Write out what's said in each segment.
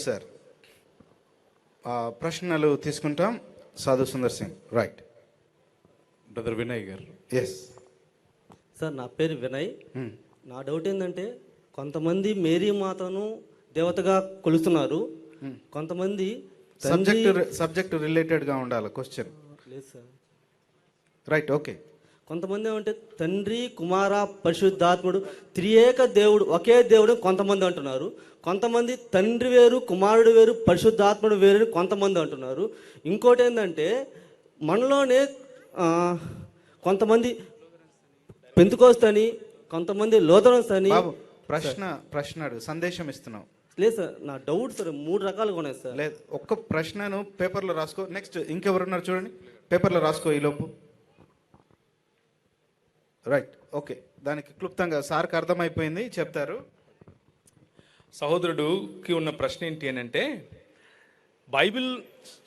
Firoz sir. ప్రశ్నలు తీసుకుంటాం. Sadhu Sundar Singh. Right. Brother Vinay గారు. ఎస్ సార్, నా పేరు వినయ్. నా డౌట్ ఏంటంటే, కొంతమంది మేరీ మాతను దేవతగా కొలుస్తున్నారు, కొంతమంది సబ్జెక్ట్ రిలేటెడ్గా ఉండాలి క్వశ్చన్. లేదు సార్. Right, okay. కొంతమంది ఏమంటే తండ్రి, కుమార, పరిశుద్ధాత్ముడు త్రియేక దేవుడు, ఒకే దేవుడు కొంతమంది అంటున్నారు. కొంతమంది తండ్రి వేరు, కుమారుడు వేరు, పరిశుద్ధాత్ముడు వేరు కొంతమంది అంటున్నారు. ఇంకోటి ఏంటంటే, మనలోనే కొంతమంది పెంతుకోస్తు అని, కొంతమంది లోతరన్స్ అని. ప్రశ్న సందేశం ఇస్తున్నావు. లేదు సార్, నా డౌట్ సార్ 3 రకాలుగా ఉన్నాయి సార్. లేదు, ఒక్క ప్రశ్నను పేపర్లో రాసుకో. నెక్స్ట్ ఇంకెవరున్నారు చూడండి, పేపర్లో రాసుకో ఈలోపు. Right, okay. దానికి క్లుప్తంగా సార్కి అర్థమైపోయింది, చెప్తారు. సహోదరుడికి ఉన్న ప్రశ్న ఏంటి అని అంటే, బైబిల్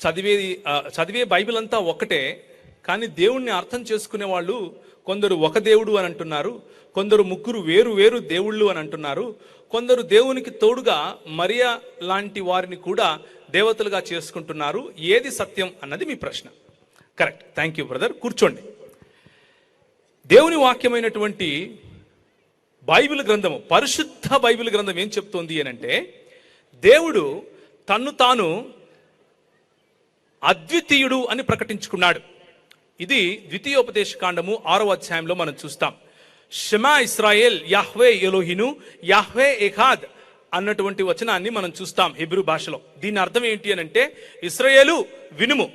చదివే బైబిల్ అంతా ఒకటే, కానీ దేవుణ్ణి అర్థం చేసుకునే వాళ్ళు కొందరు ఒక దేవుడు అని అంటున్నారు, కొందరు ముగ్గురు వేరు వేరు దేవుళ్ళు అని అంటున్నారు, కొందరు దేవునికి తోడుగా మరియా లాంటి వారిని కూడా దేవతలుగా చేసుకుంటున్నారు. ఏది సత్యం అన్నది మీ ప్రశ్న. Correct, thank you brother. కూర్చోండి. దేవుని వాక్యమైనటువంటి బైబిల్ గ్రంథము, పరిశుద్ధ బైబిల్ గ్రంథం ఏం చెప్తోంది అని అంటే, దేవుడు తన్ను తాను అద్వితీయుడు అని ప్రకటించుకున్నాడు. ఇది ద్వితీయోపదేశ కాండము 6వ అధ్యాయంలో మనం చూస్తాం. షమా ఇస్రాయేల్ యాహ్వే ఎలోహిను యాహ్వే ఎఖాద్ అన్నటువంటి వచనాన్ని మనం చూస్తాం హెబ్రూ భాషలో. దీని అర్థం ఏంటి అని అంటే, ఇశ్రాయేలు వినుము,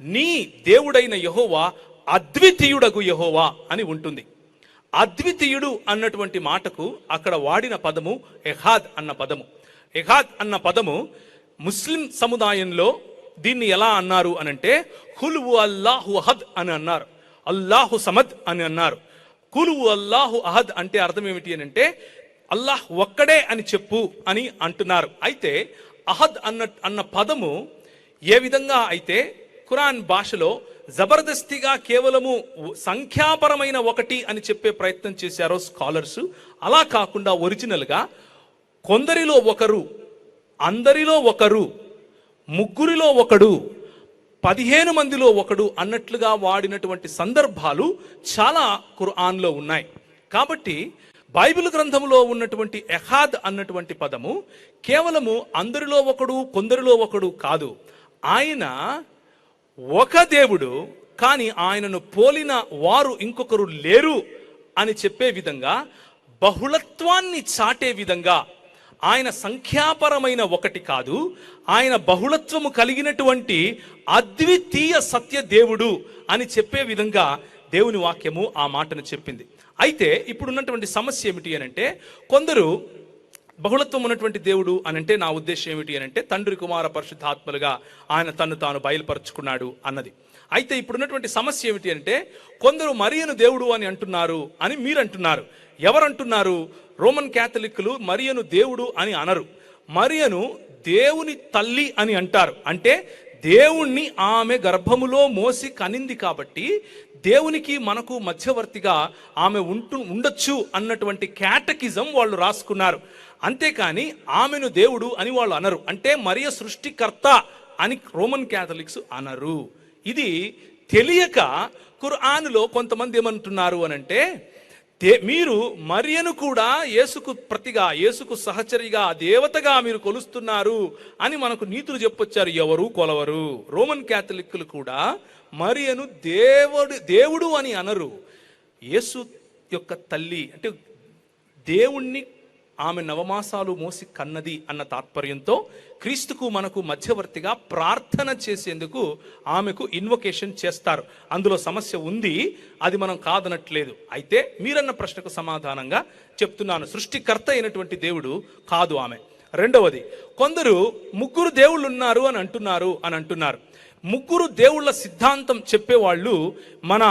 నీ దేవుడైన యెహోవా అద్వితీయుడగు యెహోవా అని ఉంటుంది. అద్వితీయుడు అన్నటువంటి మాటకు అక్కడ వాడిన పదము ఎఖాద్ అన్న పదము. ఎఖాద్ అన్న పదము ముస్లిం సముదాయంలో దీన్ని ఎలా అన్నారు అనంటే, హుల్వు అల్లాహు అహద్ అని అన్నారు, అల్లాహు సమద్ అని అన్నారు. కులువు అల్లాహు అహద్ అంటే అర్థం ఏమిటి అని అంటే, అల్లాహ్ ఒక్కడే అని చెప్పు అని అంటున్నారు. అయితే అహద్ అన్న పదము ఏ విధంగా అయితే ఖురాన్ భాషలో జబర్దస్తిగా కేవలము సంఖ్యాపరమైన ఒకటి అని చెప్పే ప్రయత్నం చేశారో స్కాలర్స్, అలా కాకుండా ఒరిజినల్గా కొందరిలో ఒకరు, అందరిలో ఒకరు, ముగ్గురిలో ఒకడు, 15 మందిలో ఒకడు అన్నట్లుగా వాడినటువంటి సందర్భాలు చాలా ఖురాన్లో ఉన్నాయి. కాబట్టి బైబిల్ గ్రంథంలో ఉన్నటువంటి ఎహాద్ అన్నటువంటి పదము కేవలము అందరిలో ఒకడు, కొందరిలో ఒకడు కాదు. ఆయన ఒక దేవుడు, కానీ ఆయనను పోలిన వారు ఇంకొకరు లేరు అని చెప్పే విధంగా, బహుళత్వాన్ని చాటే విధంగా, ఆయన సంఖ్యాపరమైన ఒకటి కాదు, ఆయన బహుళత్వము కలిగినటువంటి అద్వితీయ సత్య దేవుడు అని చెప్పే విధంగా దేవుని వాక్యము ఆ మాటను చెప్పింది. అయితే ఇప్పుడున్నటువంటి సమస్య ఏమిటి అని అంటే, కొందరు బహుళత్వం ఉన్నటువంటి దేవుడు అనంటే నా ఉద్దేశం ఏమిటి అని అంటే, తండ్రి, కుమార, పరిశుద్ధాత్మలుగా ఆయన తన్ను తాను బయలుపరుచుకున్నాడు అన్నది. అయితే ఇప్పుడున్నటువంటి సమస్య ఏమిటి అంటే, కొందరు మరియను దేవుడు అని అంటున్నారు అని మీరు అంటున్నారు. ఎవరంటున్నారు? రోమన్ క్యాథలిక్లు మరియను దేవుడు అని అనరు, మరియను దేవుని తల్లి అని అంటారు. అంటే దేవుణ్ణి ఆమె గర్భములో మోసి కనింది కాబట్టి దేవునికి మనకు మధ్యవర్తిగా ఆమె ఉండొచ్చు అన్నటువంటి క్యాటకిజం వాళ్ళు రాసుకున్నారు. అంతేకాని ఆమెను దేవుడు అని వాళ్ళు అనరు. అంటే మరియ సృష్టికర్త అని రోమన్ క్యాథలిక్స్ అనరు. ఇది తెలియక ఖురానులో కొంతమంది ఏమంటున్నారు అనంటే, మీరు మరియను కూడా యేసుకు ప్రతిగా, యేసుకు సహచరిగా, దేవతగా మీరు కొలుస్తున్నారు అని మనకు నీతులు చెప్పొచ్చారు. ఎవరు కొలవరు. రోమన్ క్యాథలిక్లు కూడా మరియను దేవుడు అని అనరు. యేసు యొక్క తల్లి అంటే దేవుణ్ణి ఆమె నవమాసాలు మోసి కన్నది అన్న తాత్పర్యంతో క్రీస్తుకు మనకు మధ్యవర్తిగా ప్రార్థన చేసేందుకు ఆమెకు ఇన్వొకేషన్ చేస్తారు. అందులో సమస్య ఉంది, అది మనం కాదనట్లేదు. అయితే మీరన్న ప్రశ్నకు సమాధానంగా చెప్తున్నాను, సృష్టికర్త అయినటువంటి దేవుడు కాదు ఆమె. రెండవది, కొందరు ముగ్గురు దేవుళ్ళు ఉన్నారు అని అంటున్నారు. ముగ్గురు దేవుళ్ళ సిద్ధాంతం చెప్పేవాళ్ళు మన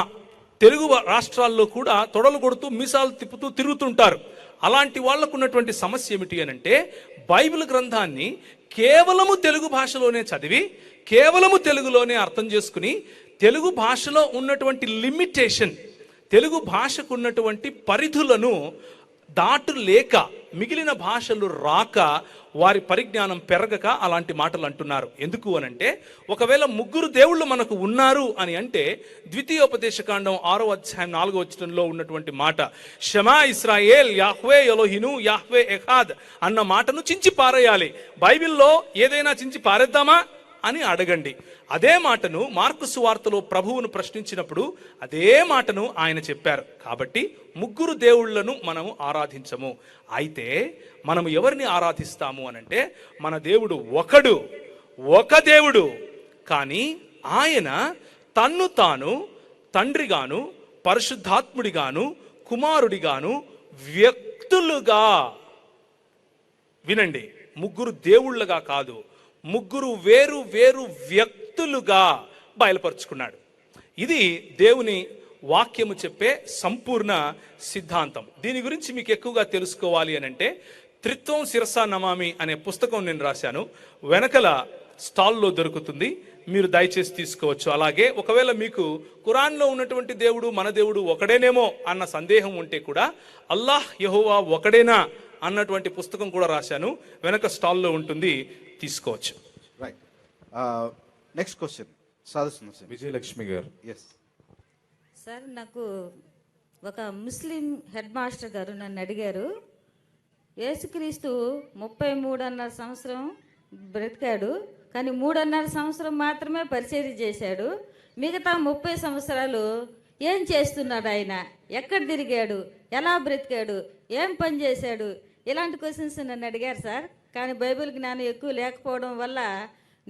తెలుగు రాష్ట్రాల్లో కూడా తొడలు కొడుతూ మీసాలు తిప్పుతూ తిరుగుతుంటారు. అలాంటి వాళ్లకు ఉన్నటువంటి సమస్య ఏమిటి అని అంటే, బైబిల్ గ్రంథాన్ని కేవలము తెలుగు భాషలోనే చదివి, కేవలము తెలుగులోనే అర్థం చేసుకుని, తెలుగు భాషలో ఉన్నటువంటి లిమిటేషన్, తెలుగు భాషకు ఉన్నటువంటి పరిధులను దాటు లేక, మిగిలిన భాషలు రాక వారి పరిజ్ఞానం పెరగక అలాంటి మాటలు అంటున్నారు. ఎందుకు అనంటే, ఒకవేళ ముగ్గురు దేవుళ్ళు మనకు ఉన్నారు అని అంటే ద్వితీయోపదేశకాండం 6వ అధ్యాయం 4వ వచనంలో ఉన్నటువంటి మాట షమా ఇస్రాయేల్ యాహ్వే ఎలోహిను యాహ్వే ఎఖాద్ అన్న మాటను చించి పారేయాలి. బైబిల్లో ఏదైనా చించి పారేద్దామా అని అడగండి. అదే మాటను మార్కు సువార్తలో ప్రభువును ప్రశ్నించినప్పుడు అదే మాటను ఆయన చెప్పారు. కాబట్టి ముగ్గురు దేవుళ్లను మనము ఆరాధించము. అయితే మనము ఎవరిని ఆరాధిస్తాము అనంటే, మన దేవుడు ఒక దేవుడు, కానీ ఆయన తన్ను తాను తండ్రిగాను పరిశుద్ధాత్ముడిగాను కుమారుడిగాను వ్యక్తులుగా, వినండి, ముగ్గురు దేవుళ్ళగా కాదు, ముగ్గురు వేరు వేరు వ్యక్తులుగా బయలుపరుచుకున్నాడు. ఇది దేవుని వాక్యము చెప్పే సంపూర్ణ సిద్ధాంతం. దీని గురించి మీకు ఎక్కువగా తెలుసుకోవాలి అని అంటే త్రిత్వం శిరసా నమామి అనే పుస్తకం నేను రాశాను, వెనకల స్టాల్లో దొరుకుతుంది, మీరు దయచేసి తీసుకోవచ్చు. అలాగే ఒకవేళ మీకు ఖురాన్లో ఉన్నటువంటి దేవుడు మన దేవుడు ఒకడేనేమో అన్న సందేహం ఉంటే కూడా అల్లాహ్ యెహోవా ఒకడేనా అన్నటువంటి పుస్తకం కూడా రాశాను, వెనక స్టాల్లో ఉంటుంది, తీసుకోవచ్చు. రైట్, నెక్స్ట్ క్వశ్చన్ సాధిస్తుంది విజయలక్ష్మి గారు. ఎస్ సార్, నాకు ఒక ముస్లిం హెడ్ మాస్టర్ గారు నన్ను అడిగారు, యేసుక్రీస్తు 33.5 సంవత్సరం బ్రతికాడు, కానీ 3.5 సంవత్సరం మాత్రమే పరిచర్య చేశాడు, మిగతా 30 సంవత్సరాలు ఏం చేస్తున్నాడు ఆయన, ఎక్కడ తిరిగాడు, ఎలా బ్రతికాడు, ఏం పని చేశాడు, ఇలాంటి క్వశ్చన్స్ నన్ను అడిగారు సార్. కానీ బైబిల్ జ్ఞానం ఎక్కువ లేకపోవడం వల్ల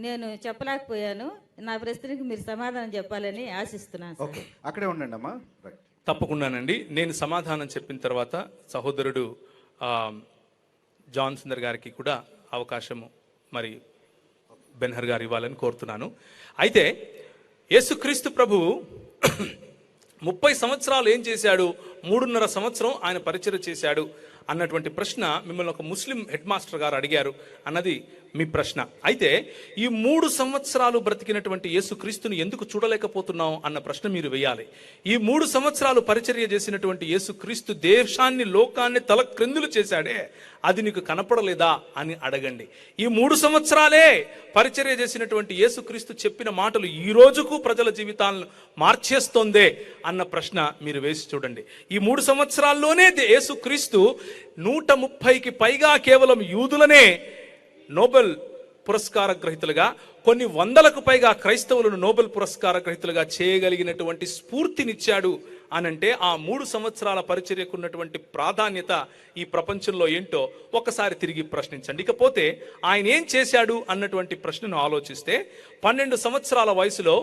నేను చెప్పలేకపోయాను. నా ప్రశ్నకి మీరు సమాధానం చెప్పాలని ఆశిస్తున్నాను సార్. ఓకే, అక్కడే ఉండండి అమ్మా. రైట్, తప్పకుండానండి. నేను సమాధానం చెప్పిన తర్వాత సహోదరుడు జాన్ సుందర్ గారికి కూడా అవకాశము మరి బెన్హర్ గారు ఇవ్వాలని కోరుతున్నాను. అయితే యేసుక్రీస్తు ప్రభువు 30 సంవత్సరాలు ఏం చేశాడు, 3.5 సంవత్సరం ఆయన పరిచర్య చేశాడు అన్నటువంటి ప్రశ్న మిమ్మల్ని ఒక ముస్లిం హెడ్ మాస్టర్ గారు అడిగారు అన్నది మీ ప్రశ్న. అయితే ఈ 3 సంవత్సరాలు బ్రతికినటువంటి యేసుక్రీస్తుని ఎందుకు చూడలేకపోతున్నాం అన్న ప్రశ్న మీరు వేయాలి. ఈ 3 సంవత్సరాలు పరిచర్య చేసినటువంటి యేసుక్రీస్తు దేశాన్ని లోకాన్ని తల క్రిందులు చేశాడే, అది నీకు కనపడలేదా అని అడగండి. ఈ 3 సంవత్సరాలే పరిచర్య చేసినటువంటి యేసుక్రీస్తు చెప్పిన మాటలు ఈ రోజుకు ప్రజల జీవితాలను మార్చేస్తోందే అన్న ప్రశ్న మీరు వేసి చూడండి. ఈ 3 సంవత్సరాల్లోనే యేసుక్రీస్తు 130కి పైగా కేవలం యూదులనే నోబెల్ పురస్కార గ్రహీతలుగా, కొన్ని 100లకు పైగా క్రైస్తవులను నోబెల్ పురస్కార గ్రహీతలుగా చేయగలిగినటువంటి స్ఫూర్తినిచ్చాడు అనంటే ఆ 3 సంవత్సరాల పరిచర్యకు ఉన్నటువంటి ప్రాధాన్యత ఈ ప్రపంచంలో ఏంటో ఒకసారి తిరిగి ప్రశ్నించండి. ఇకపోతే ఆయన ఏం చేశాడు అన్నటువంటి ప్రశ్నను ఆలోచిస్తే 12 సంవత్సరాల వయసులో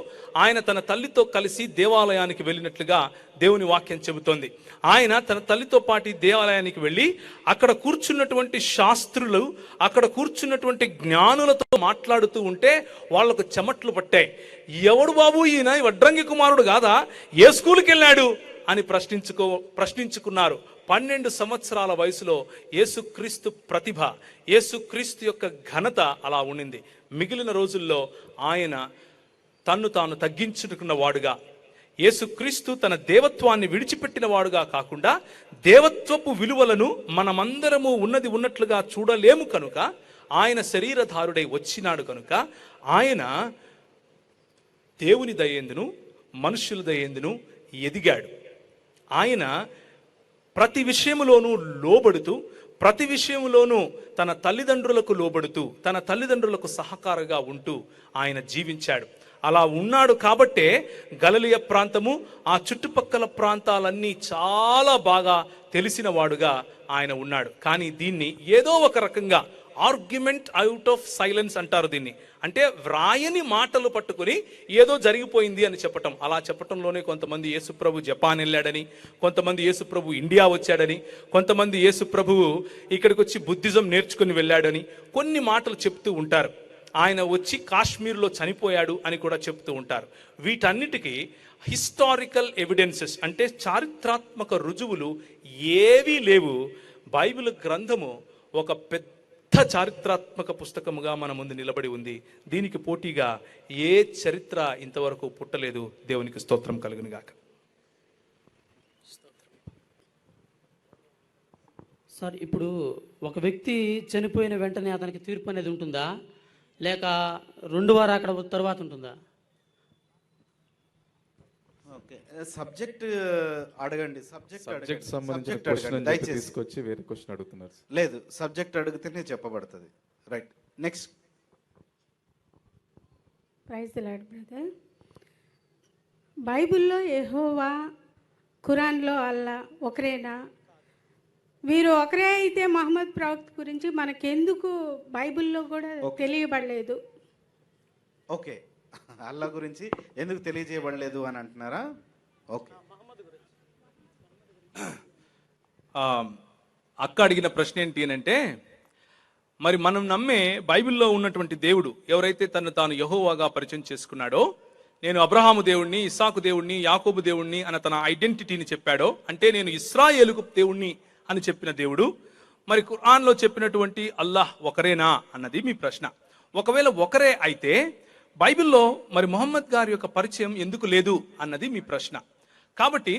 ఆయన తన తల్లితో కలిసి దేవాలయానికి వెళ్ళినట్లుగా దేవుని వాక్యం చెబుతోంది. ఆయన తన తల్లితో పాటు దేవాలయానికి వెళ్ళి అక్కడ కూర్చున్నటువంటి శాస్త్రులు, అక్కడ కూర్చున్నటువంటి జ్ఞానులతో మాట్లాడుతూ ఉంటే వాళ్లకు చెమట్లు పట్టాయి. ఎవడు బాబు ఈయన, వడ్రంగి కుమారుడు కాదా, ఏ స్కూల్కి వెళ్ళాడు అని ప్రశ్నించుకున్నారు. 12 సంవత్సరాల వయసులో యేసుక్రీస్తు ప్రతిభ, యేసుక్రీస్తు యొక్క ఘనత అలా ఉండింది. మిగిలిన రోజుల్లో ఆయన తన్ను తాను తగ్గించుకున్న వాడుగా, యేసుక్రీస్తు తన దేవత్వాన్ని విడిచిపెట్టిన వాడుగా కాకుండా దేవత్వపు విలువలను మనమందరము ఉన్నది ఉన్నట్లుగా చూడలేము కనుక ఆయన శరీరధారుడై వచ్చినాడు కనుక ఆయన దేవుని దయేందును మనుష్యుల దయేందును ఎదిగాడు. ఆయన ప్రతి విషయములోనూ లోబడుతూ, ప్రతి విషయంలోనూ తన తల్లిదండ్రులకు లోబడుతూ, తన తల్లిదండ్రులకు సహకారంగా ఉంటూ ఆయన జీవించాడు. అలా ఉన్నాడు కాబట్టే గలిలయ ప్రాంతము, ఆ చుట్టుపక్కల ప్రాంతాలన్నీ చాలా బాగా తెలిసిన వాడుగా ఆయన ఉన్నాడు. కానీ దీన్ని ఏదో ఒక రకంగా ఆర్గ్యుమెంట్ అవుట్ ఆఫ్ సైలెన్స్ అంటారు దీన్ని. అంటే వ్రాయని మాటలు పట్టుకుని ఏదో జరిగిపోయింది అని చెప్పటం. అలా చెప్పటంలోనే కొంతమంది యేసుప్రభు జపాన్ వెళ్ళాడని, కొంతమంది యేసుప్రభు ఇండియా వచ్చాడని, కొంతమంది యేసుప్రభువు ఇక్కడికి వచ్చి బుద్ధిజం నేర్చుకుని వెళ్ళాడని కొన్ని మాటలు చెప్తూ ఉంటారు. ఆయన వచ్చి కాశ్మీర్లో చనిపోయాడు అని కూడా చెప్తూ ఉంటారు. వీటన్నిటికీ హిస్టారికల్ ఎవిడెన్సెస్ అంటే చారిత్రాత్మక రుజువులు ఏవీ లేవు. బైబిల్ గ్రంథము ఒక పెద్ద చారిత్రాత్మక పుస్తకముగా మన ముందు నిలబడి ఉంది. దీనికి పోటీగా ఏ చరిత్ర ఇంతవరకు పుట్టలేదు. దేవునికి స్తోత్రం కలుగును గాక. సార్ ఇప్పుడు ఒక వ్యక్తి చనిపోయిన వెంటనే అతనికి తీర్పు అనేది ఉంటుందా, లేక 2 వారాల అక్కడ తర్వాత ఉంటుందా? ఓకే, సబ్జెక్ట్ అడగండి. సబ్జెక్ట్ సంబంధించిన సబ్జెక్ట్ క్వశ్చన్ అడగండి దయచేసి. తీసుకొచ్చి వేరే క్వశ్చన్ అడుగుతున్నారు సార్. లేదు, సబ్జెక్ట్ అడిగితేనే చెప్పబడుతుంది. Right, next. Praise the Lord brother. బైబిల్లో యెహోవా, ఖురాన్లో అల్లా ఒకరేనా? వీరు ఒకరే అయితే మహమ్మద్ ప్రవక్త గురించి మనకెందుకు బైబిల్లో కూడా తెలియబడలేదు? ఓకే, అల్లా గురించి ఎందుకు తెలియజేయబడలేదు అని అంటున్నారా? ఓకే, అక్క అడిగిన ప్రశ్న ఏంటి అని అంటే, మరి మనం నమ్మే బైబిల్లో ఉన్నటువంటి దేవుడు ఎవరైతే తను తాను యెహోవాగా పరిచయం చేసుకున్నాడో, నేను అబ్రహాము దేవుణ్ణి, ఇస్సాకు దేవుణ్ణి, యాకోబు దేవుణ్ణి అన్న తన ఐడెంటిటీని చెప్పాడో, అంటే నేను ఇస్రాయేలుకు దేవుణ్ణి అని చెప్పిన దేవుడు, మరి ఖురాన్లో చెప్పినటువంటి అల్లాహ్ ఒకరేనా అన్నది మీ ప్రశ్న. ఒకవేళ ఒకరే అయితే బైబిల్లో మరి ముహమ్మద్ గారి యొక్క పరిచయం ఎందుకు లేదు అన్నది మీ ప్రశ్న. కాబట్టి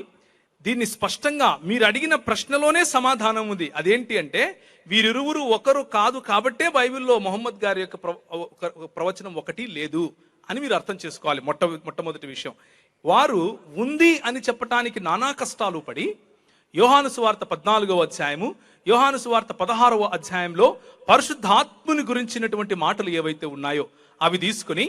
దీన్ని స్పష్టంగా మీరు అడిగిన ప్రశ్నలోనే సమాధానం ఉంది. అదేంటి అంటే, వీరిరువురు ఒకరు కాదు కాబట్టే బైబిల్లో ముహమ్మద్ గారి యొక్క ప్రవచనం ఒకటి లేదు అని మీరు అర్థం చేసుకోవాలి. మొట్టమొదటి విషయం, వారు ఉంది అని చెప్పటానికి నానా కష్టాలు పడి యోహాను సువార్త 14వ అధ్యాయము, యోహాను సువార్త 16వ అధ్యాయంలో పరిశుద్ధాత్ముని గురించినటువంటి మాటలు ఏవైతే ఉన్నాయో అవి తీసుకుని,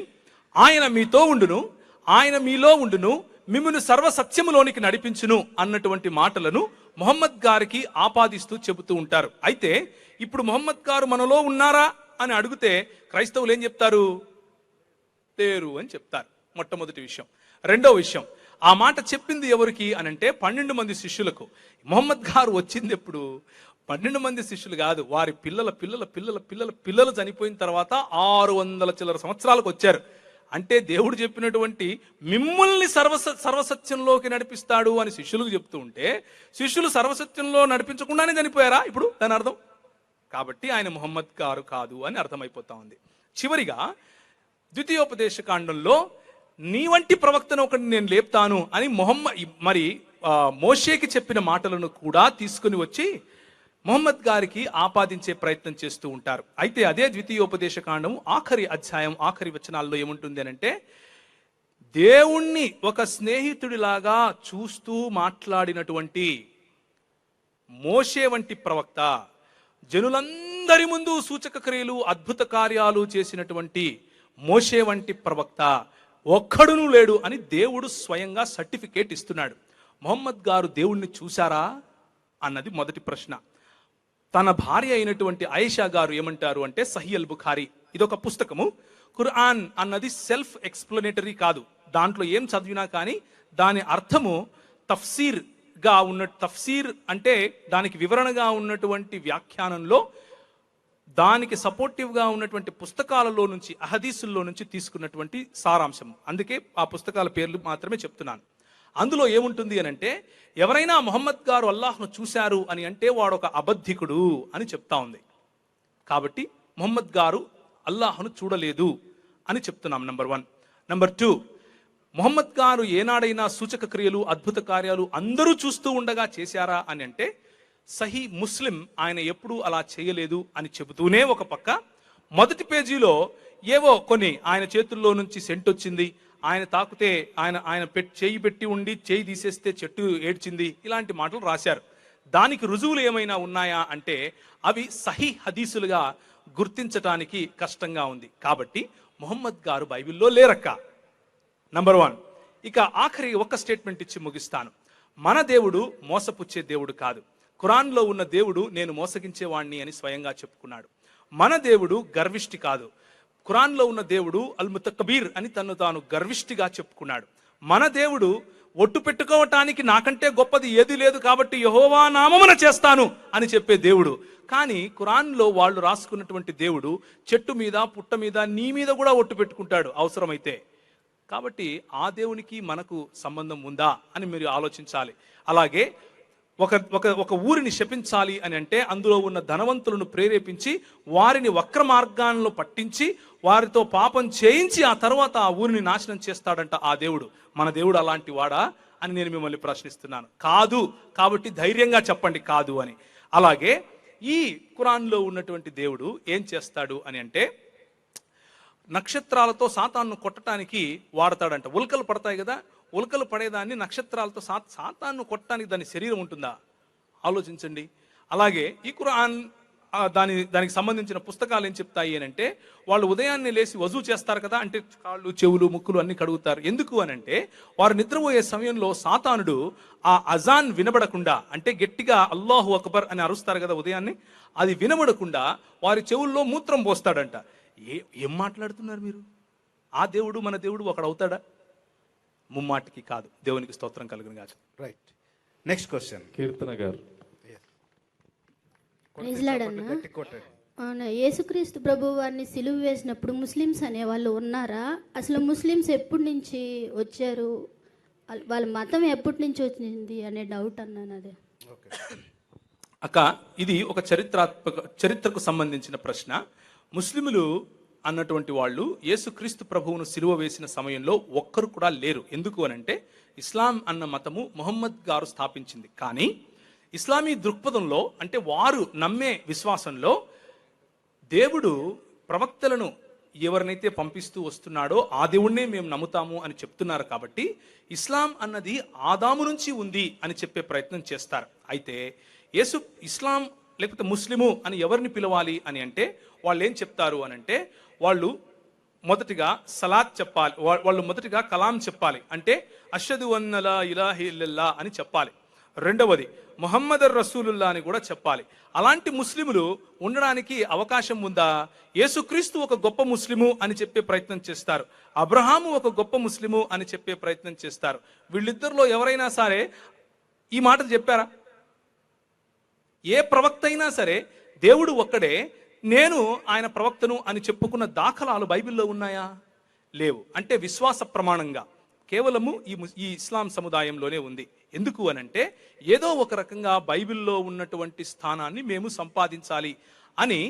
ఆయన మీతో ఉండును, ఆయన మీలో ఉండును, మిమ్మును సర్వసత్యములోనికి నడిపించును అన్నటువంటి మాటలను ముహమ్మద్ గారికి ఆపాదిస్తూ చెబుతూ ఉంటారు. అయితే ఇప్పుడు ముహమ్మద్ గారు మనలో ఉన్నారా అని అడిగితే క్రైస్తవులు ఏం చెప్తారు? లేరు అని చెప్తారు. మొట్టమొదటి విషయం. రెండో విషయం, ఆ మాట చెప్పింది ఎవరికి అని అంటే 12 మంది శిష్యులకు. ముహమ్మద్ గారు వచ్చింది ఎప్పుడు? 12 మంది శిష్యులు కాదు, వారి పిల్లల పిల్లల పిల్లల పిల్లల పిల్లలు చనిపోయిన తర్వాత 600 చిల్లర సంవత్సరాలకు వచ్చారు. అంటే దేవుడు చెప్పినటువంటి మిమ్మల్ని సర్వసత్యంలోకి నడిపిస్తాడు అని శిష్యులకు చెప్తూ ఉంటే, శిష్యులు సర్వసత్యంలో నడిపించకుండానే చనిపోయారా ఇప్పుడు దాని అర్థం? కాబట్టి ఆయన ముహమ్మద్ గారు కాదు అని అర్థమైపోతా ఉంది. చివరిగా ద్వితీయోపదేశ కాండంలో నీ వంటి ప్రవక్తను ఒకటి నేను లేపుతాను అని మోషేకి చెప్పిన మాటలను కూడా తీసుకుని వచ్చి ముహమ్మద్ గారికి ఆపాదించే ప్రయత్నం చేస్తూ ఉంటారు. అయితే అదే ద్వితీయోపదేశ కాండం ఆఖరి అధ్యాయం ఆఖరి వచనాల్లో ఏముంటుంది అని అంటే, దేవుణ్ణి ఒక స్నేహితుడిలాగా చూస్తూ మాట్లాడినటువంటి మోషే వంటి ప్రవక్త, జనులందరి ముందు సూచక క్రియలు అద్భుత కార్యాలు చేసినటువంటి మోషే వంటి ప్రవక్త ఒక్కడును లేడు అని దేవుడు స్వయంగా సర్టిఫికేట్ ఇస్తున్నాడు. ముహమ్మద్ గారు దేవుణ్ణి చూశారా అన్నది మొదటి ప్రశ్న. తన భార్య అయినటువంటి ఆయిషా గారు ఏమంటారు అంటే, సహీ అల్ బుఖారీ ఇదొక పుస్తకము. ఖురాన్ అన్నది సెల్ఫ్ ఎక్స్ప్లనేటరీ కాదు. దాంట్లో ఏం చదివినా కానీ దాని అర్థము తఫ్సీర్ అంటే దానికి వివరణగా ఉన్నటువంటి వ్యాఖ్యానంలో దానికి సపోర్టివ్గా ఉన్నటువంటి పుస్తకాలలో నుంచి, అహదీసుల్లో నుంచి తీసుకున్నటువంటి సారాంశం. అందుకే ఆ పుస్తకాల పేర్లు మాత్రమే చెప్తున్నాను. అందులో ఏముంటుంది అని అంటే, ఎవరైనా ముహమ్మద్ గారు అల్లాహ్ను చూశారు అని అంటే వాడు ఒక అబద్ధికుడు అని చెప్తా ఉంది. కాబట్టి ముహమ్మద్ గారు అల్లాహ్ను చూడలేదు అని చెప్తున్నాం. నంబర్ 1. నంబర్ 2, ముహమ్మద్ గారు ఏనాడైనా సూచక క్రియలు అద్భుత కార్యాలు అందరూ చూస్తూ ఉండగా చేశారా అని అంటే, సహీ ముస్లిం ఆయన ఎప్పుడూ అలా చేయలేదు అని చెబుతూనే ఒక పక్క మొదటి పేజీలో ఏవో కొన్ని ఆయన చేతుల్లో నుంచి సెంట్ వచ్చింది, ఆయన తాకుతే ఆయన చేయి పెట్టి ఉండి చేయి తీసేస్తే చెట్టు ఏడ్చింది, ఇలాంటి మాటలు రాశారు. దానికి రుజువులు ఏమైనా ఉన్నాయా అంటే అవి సహీ హదీసులుగా గుర్తించటానికి కష్టంగా ఉంది. కాబట్టి ముహమ్మద్ గారు బైబిల్లో లేరక్క. నంబర్ 1. ఇక ఆఖరి ఒక స్టేట్మెంట్ ఇచ్చి ముగిస్తాను. మన దేవుడు మోసపుచ్చే దేవుడు కాదు. ఖురాన్లో ఉన్న దేవుడు నేను మోసగించేవాణ్ణి అని స్వయంగా చెప్పుకున్నాడు. మన దేవుడు గర్విష్టి కాదు. ఖురాన్లో ఉన్న దేవుడు అల్ ముతకబీర్ అని తను తాను గర్విష్టిగా చెప్పుకున్నాడు. మన దేవుడు ఒట్టు పెట్టుకోవటానికి నాకంటే గొప్పది ఏది లేదు కాబట్టి యెహోవా నామమున చేస్తాను అని చెప్పే దేవుడు. కానీ ఖురాన్లో వాళ్ళు రాసుకున్నటువంటి దేవుడు చెట్టు మీద, పుట్ట మీద, నీ మీద కూడా ఒట్టు పెట్టుకుంటాడు అవసరమైతే. కాబట్టి ఆ దేవునికి మనకు సంబంధం ఉందా అని మీరు ఆలోచించాలి. అలాగే ఒక ఊరిని శపించాలి అని అంటే అందులో ఉన్న ధనవంతులను ప్రేరేపించి వారిని వక్ర మార్గాల్లో పట్టించి వారితో పాపం చేయించి ఆ తర్వాత ఆ ఊరిని నాశనం చేస్తాడంట ఆ దేవుడు. మన దేవుడు అలాంటి వాడా అని నేను మిమ్మల్ని ప్రశ్నిస్తున్నాను. కాదు. కాబట్టి ధైర్యంగా చెప్పండి కాదు అని. అలాగే ఈ ఖురాన్లో ఉన్నటువంటి దేవుడు ఏం చేస్తాడు అని అంటే, నక్షత్రాలతో సాతాన్ను కొట్టడానికి వాడతాడంట. ఉల్కలు పడతాయి కదా, ఉల్కలు పడేదాన్ని నక్షత్రాలతో సాతాన్ను కొట్టడానికి దాని శరీరం ఉంటుందా? ఆలోచించండి. అలాగే ఈ ఖురాన్ దానికి సంబంధించిన పుస్తకాలు ఏం చెప్తాయి అని అంటే, వాళ్ళు ఉదయాన్నే లేచి వజూ చేస్తారు కదా, అంటే కాళ్ళు చెవులు ముక్కులు అన్ని కడుగుతారు. ఎందుకు అని అంటే, వారు నిద్రపోయే సమయంలో సాతానుడు ఆ అజాన్ వినబడకుండా, అంటే గట్టిగా అల్లాహు అక్బర్ అని అరుస్తారు కదా ఉదయాన్నే, అది వినబడకుండా వారి చెవుల్లో మూత్రం పోస్తాడంట. ఏం మాట్లాడుతున్నారు మీరు? ఆ దేవుడు మన దేవుడు ఒకడు అవుతాడా? ముమ్మాటికి కాదు. దేవునికి స్తోత్రం కలుగును గాక. Right, next question. కీర్తన గారు. యేసుక్రీస్తు ప్రభు వారిని సిలువ వేసినప్పుడు ముస్లిమ్స్ అనేవాళ్ళు ఉన్నారా? అసలు ముస్లిమ్స్ ఎప్పటి నుంచి వచ్చారు, వాళ్ళ మతం ఎప్పటి నుంచి వచ్చింది అనే డౌట్ అన్నాను. అదే అక్క, ఇది ఒక చరిత్రకు సంబంధించిన ప్రశ్న. ముస్లిములు అన్నటువంటి వాళ్ళు యేసుక్రీస్తు ప్రభువును సిలువ వేసిన సమయంలో ఒక్కరు కూడా లేరు. ఎందుకు అనంటే, ఇస్లాం అన్న మతము ముహమ్మద్ గారు స్థాపించింది. కానీ ఇస్లామీ దృక్పథంలో, అంటే వారు నమ్మే విశ్వాసంలో, దేవుడు ప్రవక్తలను ఎవరినైతే పంపిస్తూ వస్తున్నాడో ఆ దేవుణ్ణే మేము నమ్ముతాము అని చెప్తున్నారు. కాబట్టి ఇస్లాం అన్నది ఆదాము నుంచి ఉంది అని చెప్పే ప్రయత్నం చేస్తారు. అయితే ఇస్లాం లేకపోతే ముస్లిము అని ఎవరిని పిలవాలి అని అంటే, వాళ్ళు ఏం చెప్తారు అని అంటే, వాళ్ళు మొదటిగా సలాత్ చెప్పాలి, వాళ్ళు మొదటిగా కలాం చెప్పాలి, అంటే అష్హదు అన్న లా ఇలాహ ఇల్లల్లాహ్ అని చెప్పాలి. రెండవది ముహమ్మద్ రసూలుల్లా అని కూడా చెప్పాలి. అలాంటి ముస్లిములు ఉండడానికి అవకాశం ఉందా? యేసుక్రీస్తు ఒక గొప్ప ముస్లిము అని చెప్పే ప్రయత్నం చేస్తారు, అబ్రహాము ఒక గొప్ప ముస్లిము అని చెప్పే ప్రయత్నం చేస్తారు. వీళ్ళిద్దరిలో ఎవరైనా సరే ఈ మాట చెప్పారా? ఏ ప్రవక్త అయినా సరే దేవుడు ఒక్కడే, నేను ఆయన ప్రవక్తను అని చెప్పుకున్న దాఖలాలు బైబిల్లో ఉన్నాయా? లేవు. అంటే విశ్వాస ప్రమాణంగా కేవలము ఈ ఇస్లాం సముదాయంలోనే ఉంది. ఎందుకు అనంటే, ఏదో ఒక రకంగా బైబిల్లో ఉన్నటువంటి స్థానాన్ని మేము సంపాదించాలి అని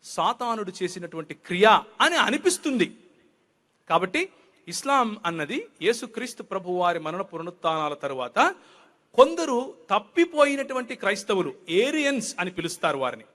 సాతానుడు చేసినటువంటి క్రియ అని అనిపిస్తుంది. కాబట్టి ఇస్లాం అన్నది యేసుక్రీస్తు ప్రభు వారి మరణ పునరుత్థానాల తరువాత కొందరు తప్పిపోయినటువంటి క్రైస్తవులు, ఏరియన్స్ అని పిలుస్తారు వారిని,